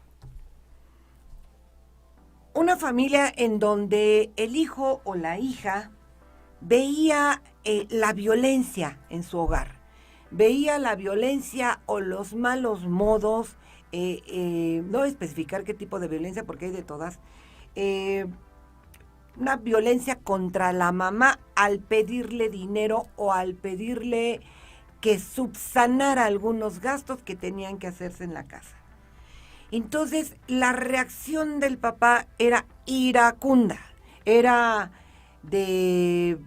una familia en donde el hijo o la hija veía la violencia en su hogar, veía la violencia o los malos modos, no especificar qué tipo de violencia porque hay de todas, una violencia contra la mamá al pedirle dinero o al pedirle que subsanara algunos gastos que tenían que hacerse en la casa. Entonces, la reacción del papá era iracunda, era de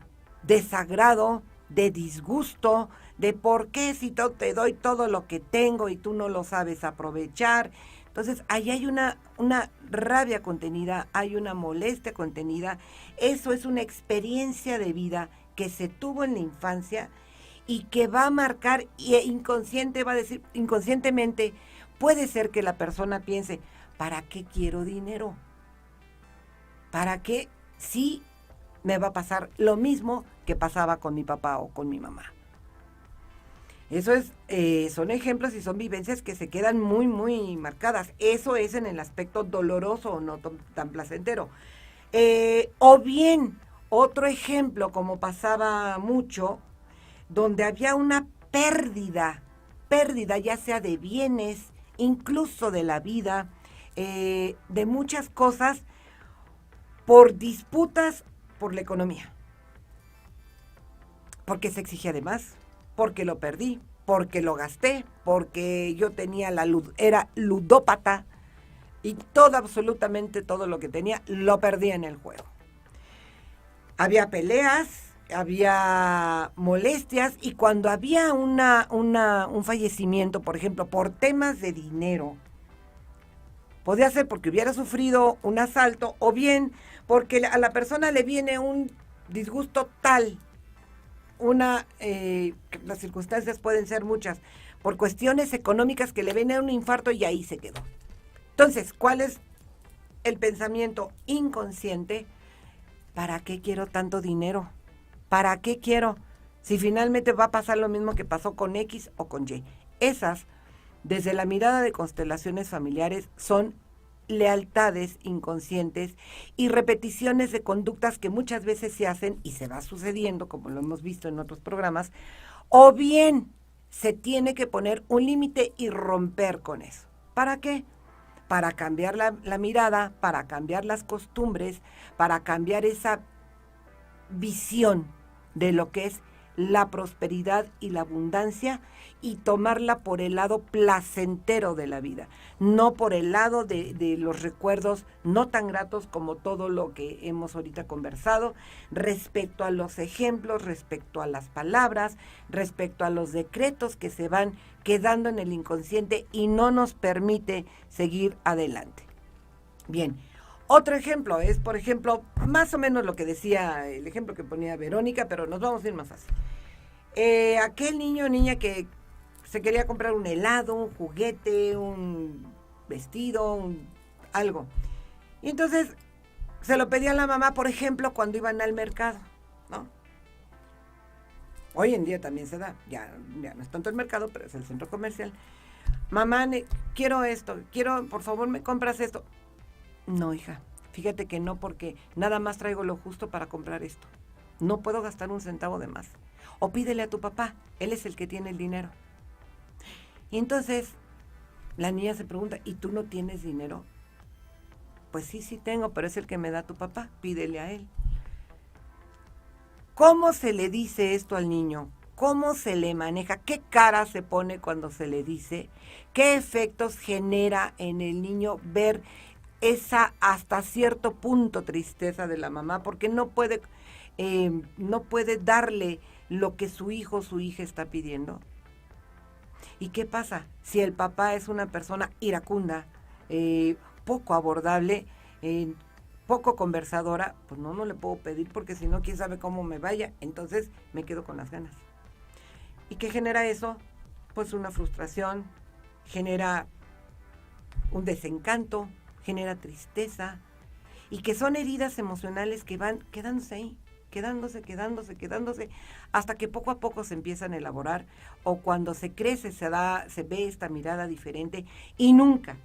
desagrado, de disgusto, de por qué si te doy todo lo que tengo y tú no lo sabes aprovechar. Entonces, ahí hay una rabia contenida, hay una molestia contenida. Eso es una experiencia de vida que se tuvo en la infancia y que va a marcar, y inconscientemente, puede ser que la persona piense, ¿para qué quiero dinero? ¿Para qué si me va a pasar lo mismo que pasaba con mi papá o con mi mamá? Eso son ejemplos y son vivencias que se quedan muy, muy marcadas. Eso es en el aspecto doloroso o no tan placentero. O bien, otro ejemplo, como pasaba mucho, donde había una pérdida ya sea de bienes, incluso de la vida, de muchas cosas, por disputas por la economía. Porque se exigía de más, porque lo perdí, porque lo gasté, porque yo tenía era ludópata y absolutamente todo lo que tenía lo perdía en el juego. Había peleas, había molestias y cuando había un fallecimiento, por ejemplo, por temas de dinero, podía ser porque hubiera sufrido un asalto o bien porque a la persona le viene un disgusto tal, las circunstancias pueden ser muchas, por cuestiones económicas que le viene un infarto y ahí se quedó. Entonces, ¿cuál es el pensamiento inconsciente? ¿Para qué quiero tanto dinero? ¿Para qué quiero? Si finalmente va a pasar lo mismo que pasó con X o con Y. Esas, desde la mirada de constelaciones familiares, son lealtades inconscientes y repeticiones de conductas que muchas veces se hacen y se va sucediendo, como lo hemos visto en otros programas, o bien se tiene que poner un límite y romper con eso. ¿Para qué? Para cambiar la mirada, para cambiar las costumbres, para cambiar esa visión de lo que es la prosperidad y la abundancia y tomarla por el lado placentero de la vida, no por el lado de los recuerdos no tan gratos como todo lo que hemos ahorita conversado, respecto a los ejemplos, respecto a las palabras, respecto a los decretos que se van quedando en el inconsciente y no nos permite seguir adelante. Bien. Otro ejemplo es, por ejemplo, más o menos lo que decía, el ejemplo que ponía Verónica, pero nos vamos a ir más fácil. Aquel niño o niña que se quería comprar un helado, un juguete, un vestido, algo. Y entonces se lo pedía a la mamá, por ejemplo, cuando iban al mercado, ¿no? Hoy en día también se da, ya no es tanto el mercado, pero es el centro comercial. Mamá, quiero esto, por favor, me compras esto. No, hija, fíjate que no, porque nada más traigo lo justo para comprar esto. No puedo gastar un centavo de más. O pídele a tu papá, él es el que tiene el dinero. Y entonces la niña se pregunta, ¿y tú no tienes dinero? Pues sí tengo, pero es el que me da tu papá, pídele a él. ¿Cómo se le dice esto al niño? ¿Cómo se le maneja? ¿Qué cara se pone cuando se le dice? ¿Qué efectos genera en el niño ver esa hasta cierto punto tristeza de la mamá, porque no puede darle lo que su hijo o su hija está pidiendo? ¿Y qué pasa si el papá es una persona iracunda, poco abordable, poco conversadora? Pues no le puedo pedir, porque si no, quién sabe cómo me vaya, entonces me quedo con las ganas. ¿Y qué genera eso? Pues una frustración, genera un desencanto, genera tristeza, y que son heridas emocionales que van quedándose ahí, quedándose, hasta que poco a poco se empiezan a elaborar, o cuando se crece se ve esta mirada diferente, y nunca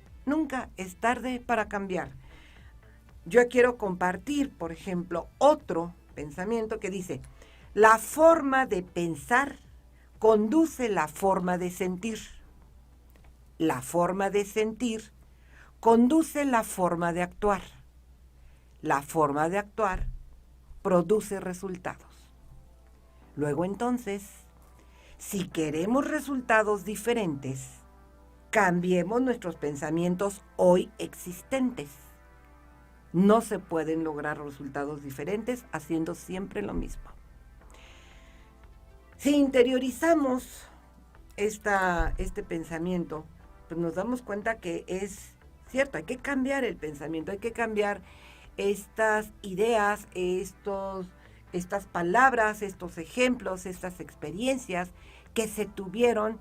es tarde para cambiar. Yo quiero compartir, por ejemplo, otro pensamiento que dice: la forma de pensar conduce la forma de sentir. La forma de sentir conduce la forma de actuar. La forma de actuar produce resultados. Luego entonces, si queremos resultados diferentes, cambiemos nuestros pensamientos hoy existentes. No se pueden lograr resultados diferentes haciendo siempre lo mismo. Si interiorizamos este pensamiento, pues nos damos cuenta que es cierto, hay que cambiar el pensamiento, hay que cambiar estas ideas, estas palabras, estos ejemplos, estas experiencias que se tuvieron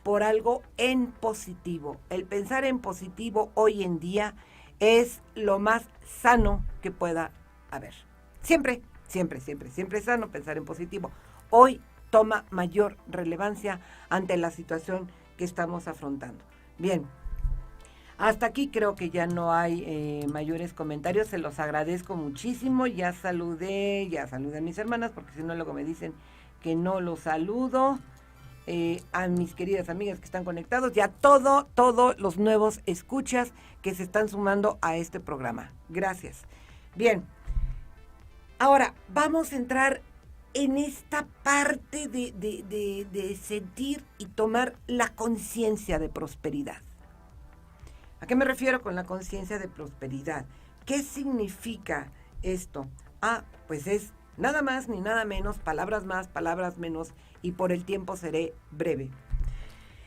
por algo en positivo. El pensar en positivo hoy en día es lo más sano que pueda haber. Siempre es sano pensar en positivo. Hoy toma mayor relevancia ante la situación que estamos afrontando. Bien, hasta aquí creo que ya no hay mayores comentarios, se los agradezco muchísimo. Ya saludé a mis hermanas, porque si no luego me dicen que no los saludo. A mis queridas amigas que están conectados, y a todos los nuevos escuchas que se están sumando a este programa. Gracias. Bien, ahora vamos a entrar en esta parte de sentir y tomar la conciencia de prosperidad. ¿A qué me refiero con la conciencia de prosperidad? ¿Qué significa esto? Pues es nada más ni nada menos, palabras más, palabras menos, y por el tiempo seré breve.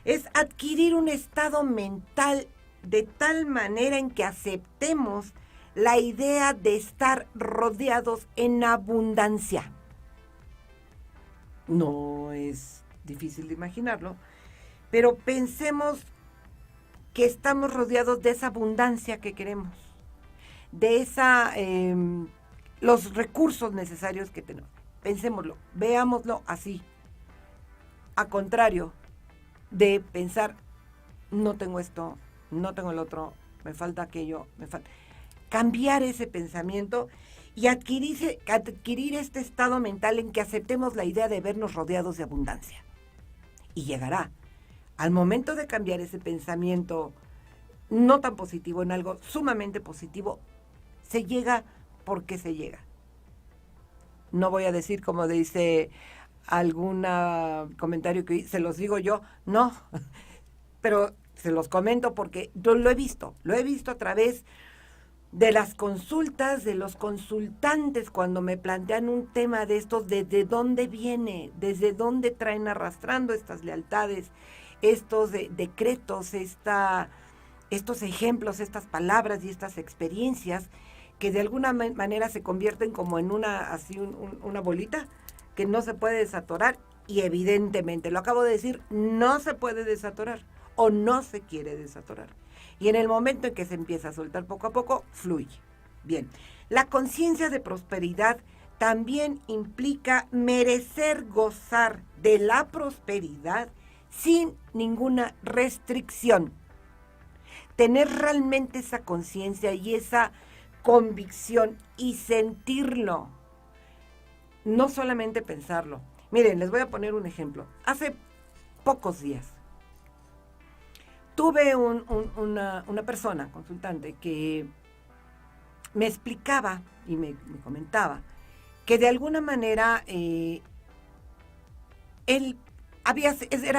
Es adquirir un estado mental de tal manera en que aceptemos la idea de estar rodeados en abundancia. No es difícil de imaginarlo, pero pensemos que estamos rodeados de esa abundancia que queremos, de los recursos necesarios que tenemos. Pensémoslo, veámoslo así. A contrario de pensar, no tengo esto, no tengo el otro, me falta aquello, me falta... Cambiar ese pensamiento y adquirir este estado mental en que aceptemos la idea de vernos rodeados de abundancia. Y llegará. Al momento de cambiar ese pensamiento no tan positivo en algo sumamente positivo, se llega porque se llega. No voy a decir como dice algún comentario que se los digo yo, no, pero se los comento porque yo lo he visto a través de las consultas, de los consultantes cuando me plantean un tema de estos, desde dónde viene, desde dónde traen arrastrando estas lealtades, estos decretos, estos ejemplos, estas palabras y estas experiencias que de alguna manera se convierten como en una bolita que no se puede desatorar y evidentemente, lo acabo de decir, no se puede desatorar o no se quiere desatorar. Y en el momento en que se empieza a soltar poco a poco, fluye. Bien, la conciencia de prosperidad también implica merecer gozar de la prosperidad sin ninguna restricción. Tener realmente esa conciencia y esa convicción y sentirlo, no solamente pensarlo. Miren, les voy a poner un ejemplo. Hace pocos días tuve una persona, consultante, que me explicaba y me comentaba que de alguna manera era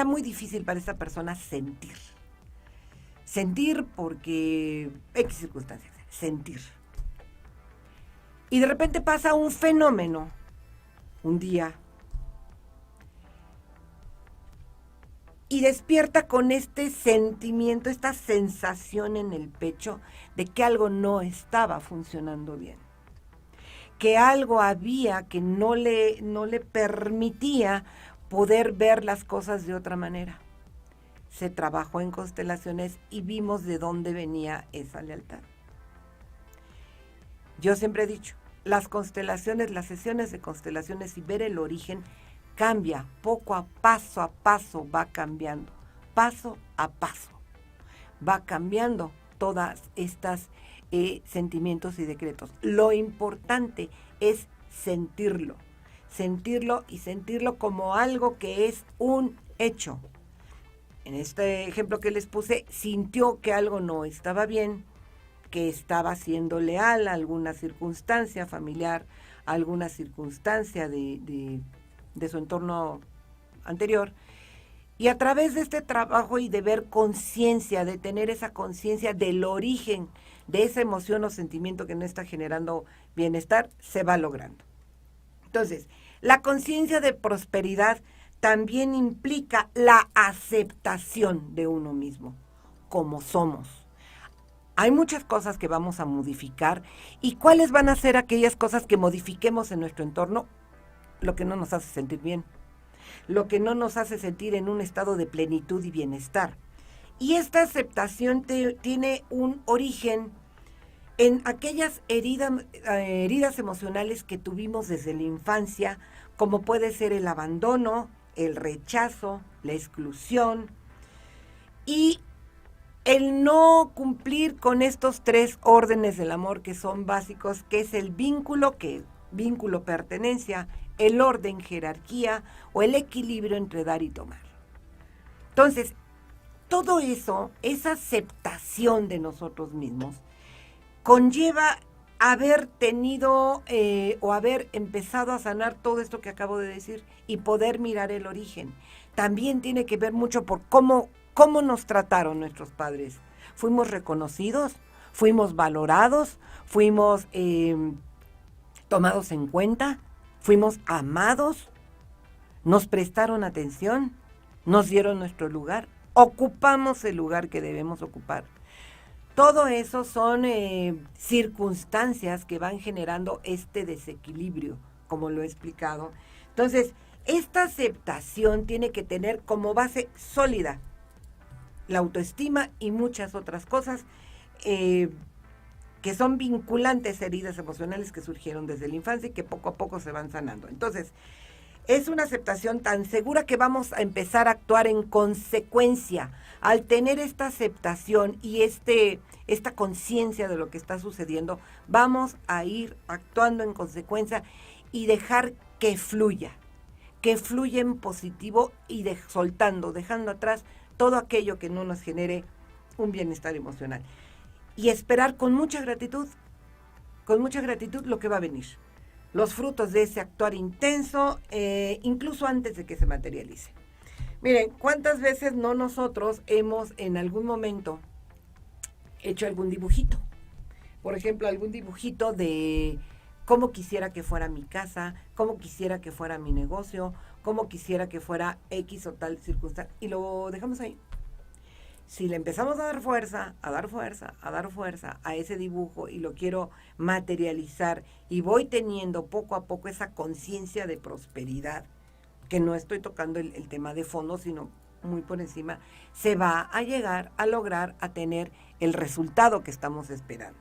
muy difícil para esa persona sentir porque X circunstancias, sentir. Y de repente pasa un fenómeno, un día, y despierta con este sentimiento, esta sensación en el pecho de que algo no estaba funcionando bien. Que algo había que no le permitía poder ver las cosas de otra manera. Se trabajó en constelaciones y vimos de dónde venía esa lealtad. Yo siempre he dicho, las constelaciones, las sesiones de constelaciones y ver el origen cambia, paso a paso va cambiando, paso a paso va cambiando todas estas sentimientos y decretos. Lo importante es sentirlo y sentirlo como algo que es un hecho. En este ejemplo que les puse, sintió que algo no estaba bien, que estaba siendo leal a alguna circunstancia familiar, a alguna circunstancia de su entorno anterior, y a través de este trabajo y de ver conciencia, de tener esa conciencia del origen de esa emoción o sentimiento que no está generando bienestar, se va logrando. Entonces, la conciencia de prosperidad también implica la aceptación de uno mismo, como somos. Hay muchas cosas que vamos a modificar, y ¿cuáles van a ser aquellas cosas que modifiquemos en nuestro entorno? Lo que no nos hace sentir bien, lo que no nos hace sentir en un estado de plenitud y bienestar. Y esta aceptación tiene un origen en aquellas heridas emocionales que tuvimos desde la infancia, como puede ser el abandono, el rechazo, la exclusión y el no cumplir con estos 3 órdenes del amor que son básicos, que es el vínculo, pertenencia, el orden, jerarquía o el equilibrio entre dar y tomar. Entonces, todo eso, esa aceptación de nosotros mismos, conlleva haber tenido o haber empezado a sanar todo esto que acabo de decir y poder mirar el origen. También tiene que ver mucho por cómo nos trataron nuestros padres. ¿Fuimos reconocidos? ¿Fuimos valorados? ¿Fuimos tomados en cuenta? ¿Fuimos amados? ¿Nos prestaron atención? ¿Nos dieron nuestro lugar? ¿Ocupamos el lugar que debemos ocupar? Todo eso son circunstancias que van generando este desequilibrio, como lo he explicado. Entonces, esta aceptación tiene que tener como base sólida la autoestima y muchas otras cosas que son vinculantes a heridas emocionales que surgieron desde la infancia y que poco a poco se van sanando. Entonces, Es una aceptación tan segura que vamos a empezar a actuar en consecuencia. Al tener esta aceptación y esta conciencia de lo que está sucediendo, vamos a ir actuando en consecuencia y dejar que fluya en positivo y soltando, dejando atrás todo aquello que no nos genere un bienestar emocional. Y esperar con mucha gratitud lo que va a venir. Los frutos de ese actuar intenso, incluso antes de que se materialice. Miren, ¿cuántas veces no nosotros hemos en algún momento hecho algún dibujito? Por ejemplo, algún dibujito de cómo quisiera que fuera mi casa, cómo quisiera que fuera mi negocio, cómo quisiera que fuera X o tal circunstancia, y lo dejamos ahí. Si le empezamos a dar fuerza a ese dibujo y lo quiero materializar y voy teniendo poco a poco esa conciencia de prosperidad, que no estoy tocando el tema de fondo, sino muy por encima, se va a llegar a lograr a tener el resultado que estamos esperando.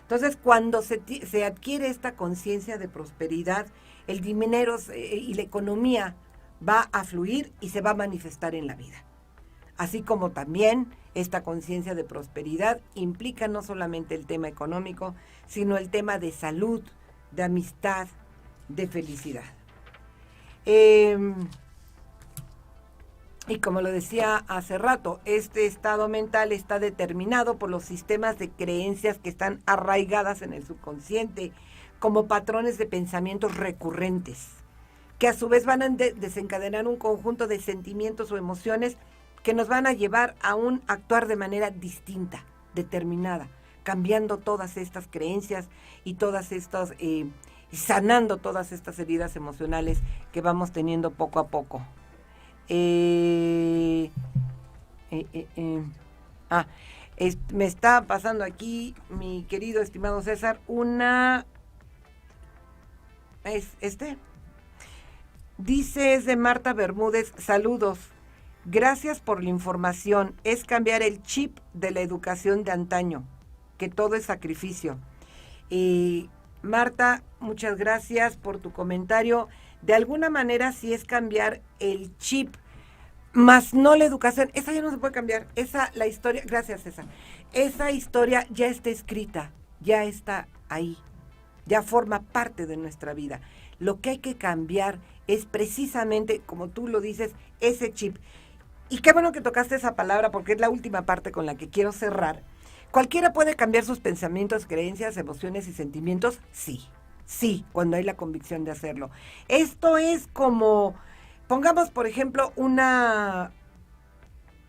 Entonces, cuando se adquiere esta conciencia de prosperidad, el dinero y la economía va a fluir y se va a manifestar en la vida. Así como también esta conciencia de prosperidad implica no solamente el tema económico, sino el tema de salud, de amistad, de felicidad. Y como lo decía hace rato, este estado mental está determinado por los sistemas de creencias que están arraigadas en el subconsciente como patrones de pensamientos recurrentes, que a su vez van a desencadenar un conjunto de sentimientos o emociones que nos van a llevar a un actuar de manera distinta, determinada, cambiando todas estas creencias y todas estas, sanando todas estas heridas emocionales que vamos teniendo poco a poco. Me está pasando aquí, mi querido estimado César, dice, es de Marta Bermúdez, saludos. Gracias por la información. Es cambiar el chip de la educación de antaño, que todo es sacrificio. Marta, muchas gracias por tu comentario. De alguna manera sí es cambiar el chip, más no la educación. Esa ya no se puede cambiar. La historia, gracias César. Esa historia ya está escrita, ya está ahí, ya forma parte de nuestra vida. Lo que hay que cambiar es precisamente, como tú lo dices, ese chip. Y qué bueno que tocaste esa palabra porque es la última parte con la que quiero cerrar. ¿Cualquiera puede cambiar sus pensamientos, creencias, emociones y sentimientos? Sí, cuando hay la convicción de hacerlo. Esto es como, pongamos por ejemplo una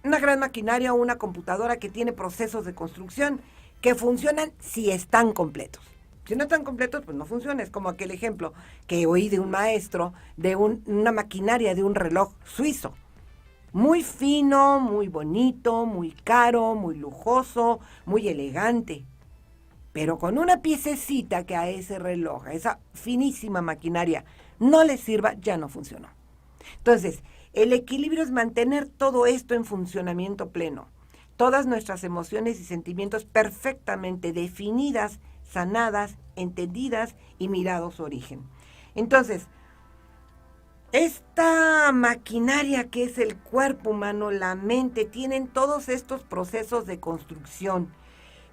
gran maquinaria o una computadora que tiene procesos de construcción que funcionan si están completos. Si no están completos, pues no funciona. Es como aquel ejemplo que oí de un maestro de una maquinaria de un reloj suizo. Muy fino, muy bonito, muy caro, muy lujoso, muy elegante. Pero con una piececita que a ese reloj, a esa finísima maquinaria, no le sirva, ya no funcionó. Entonces, el equilibrio es mantener todo esto en funcionamiento pleno. Todas nuestras emociones y sentimientos perfectamente definidas, sanadas, entendidas y mirados su origen. Entonces, esta maquinaria que es el cuerpo humano, la mente, tienen todos estos procesos de construcción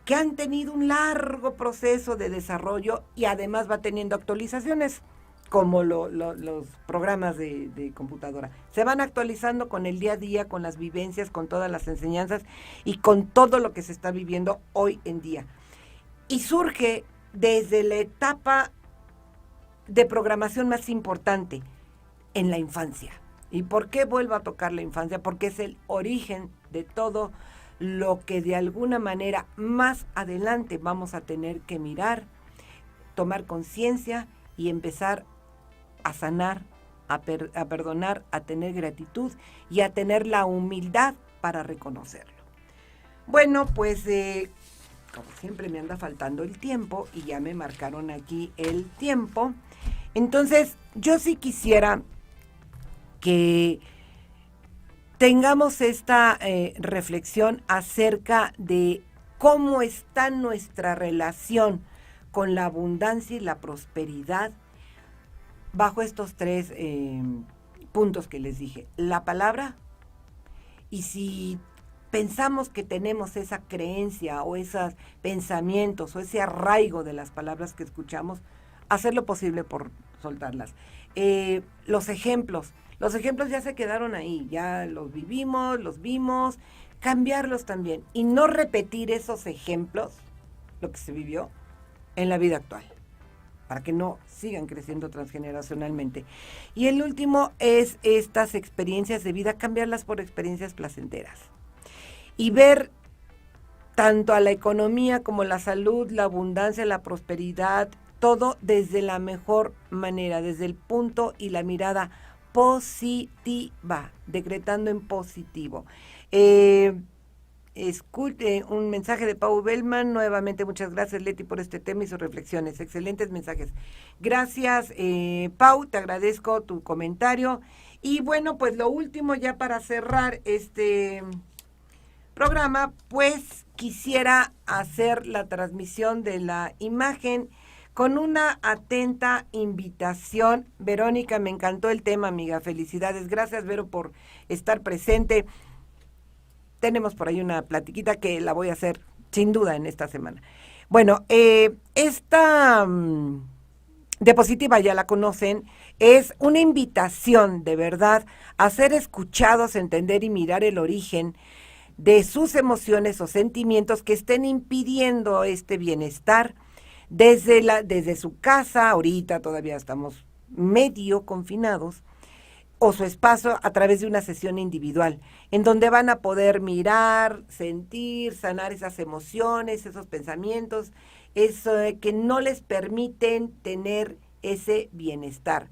que han tenido un largo proceso de desarrollo y además va teniendo actualizaciones, como los programas de computadora. Se van actualizando con el día a día, con las vivencias, con todas las enseñanzas y con todo lo que se está viviendo hoy en día. Y surge desde la etapa de programación más importante, en la infancia. ¿Y por qué vuelvo a tocar la infancia? Porque es el origen de todo lo que de alguna manera más adelante vamos a tener que mirar, tomar conciencia y empezar a sanar, a perdonar, a tener gratitud y a tener la humildad para reconocerlo. Bueno, pues como siempre me anda faltando el tiempo y ya me marcaron aquí el tiempo. Entonces, yo sí quisiera que tengamos esta reflexión acerca de cómo está nuestra relación con la abundancia y la prosperidad bajo estos tres puntos que les dije. La palabra, y si pensamos que tenemos esa creencia o esos pensamientos o ese arraigo de las palabras que escuchamos, hacer lo posible por soltarlas. Los ejemplos ya se quedaron ahí, ya los vivimos, los vimos, cambiarlos también y no repetir esos ejemplos, lo que se vivió, en la vida actual, para que no sigan creciendo transgeneracionalmente. Y el último es estas experiencias de vida, cambiarlas por experiencias placenteras. Y ver tanto a la economía como la salud, la abundancia, la prosperidad, todo desde la mejor manera, desde el punto y la mirada positiva, decretando en positivo. Escuche un mensaje de Pau Bellman. Nuevamente, muchas gracias, Leti, por este tema y sus reflexiones. Excelentes mensajes. Gracias, Pau, te agradezco tu comentario. Y bueno, pues lo último ya para cerrar este programa, pues quisiera hacer la transmisión de la imagen con una atenta invitación. Verónica, me encantó el tema, amiga. Felicidades. Gracias, Vero, por estar presente. Tenemos por ahí una platiquita que la voy a hacer sin duda en esta semana. Bueno, esta diapositiva ya la conocen. Es una invitación de verdad a ser escuchados, entender y mirar el origen de sus emociones o sentimientos que estén impidiendo este bienestar desde su casa. Ahorita todavía estamos medio confinados, o su espacio a través de una sesión individual, en donde van a poder mirar, sentir, sanar esas emociones, esos pensamientos, eso que no les permiten tener ese bienestar.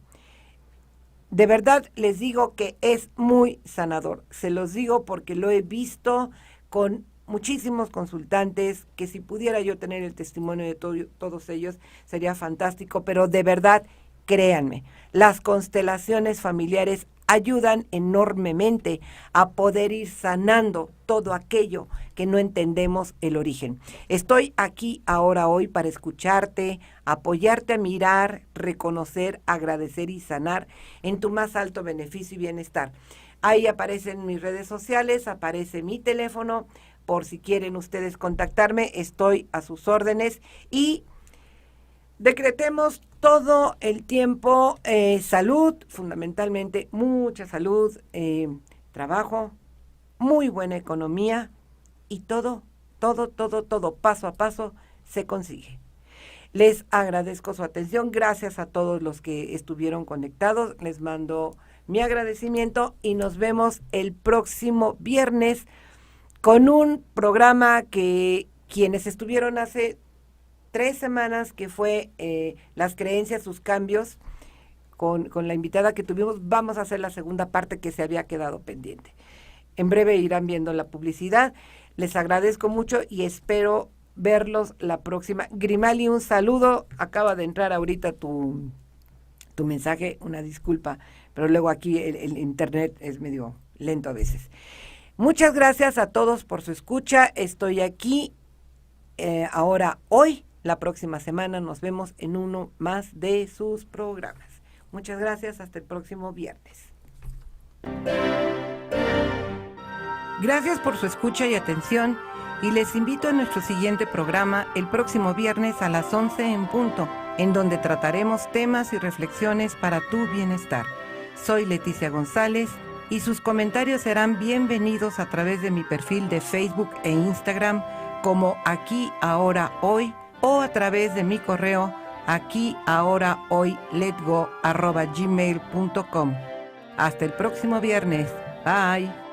De verdad les digo que es muy sanador, se los digo porque lo he visto con muchísimos consultantes, que si pudiera yo tener el testimonio de todos ellos sería fantástico, pero de verdad, créanme, las constelaciones familiares ayudan enormemente a poder ir sanando todo aquello que no entendemos el origen. Estoy aquí ahora hoy para escucharte, apoyarte a mirar, reconocer, agradecer y sanar en tu más alto beneficio y bienestar. Ahí aparecen mis redes sociales, aparece mi teléfono, por si quieren ustedes contactarme, estoy a sus órdenes y decretemos todo el tiempo salud, fundamentalmente mucha salud, trabajo, muy buena economía y todo, paso a paso se consigue. Les agradezco su atención, gracias a todos los que estuvieron conectados, les mando mi agradecimiento y nos vemos el próximo viernes con un programa que quienes estuvieron hace 3 semanas, que fue las creencias, sus cambios, con la invitada que tuvimos, vamos a hacer la segunda parte que se había quedado pendiente. En breve irán viendo la publicidad. Les agradezco mucho y espero verlos la próxima. Grimali, un saludo. Acaba de entrar ahorita tu mensaje, una disculpa, pero luego aquí el internet es medio lento a veces. Muchas gracias a todos por su escucha. Estoy aquí ahora, hoy. La próxima semana nos vemos en uno más de sus programas. Muchas gracias, hasta el próximo viernes. Gracias por su escucha y atención y les invito a nuestro siguiente programa el próximo viernes a las 11 en punto, en donde trataremos temas y reflexiones para tu bienestar. Soy Leticia González y sus comentarios serán bienvenidos a través de mi perfil de Facebook e Instagram como Aquí Ahora Hoy, o a través de mi correo aquiahorahoyletgo@gmail.com. Hasta el próximo viernes. Bye.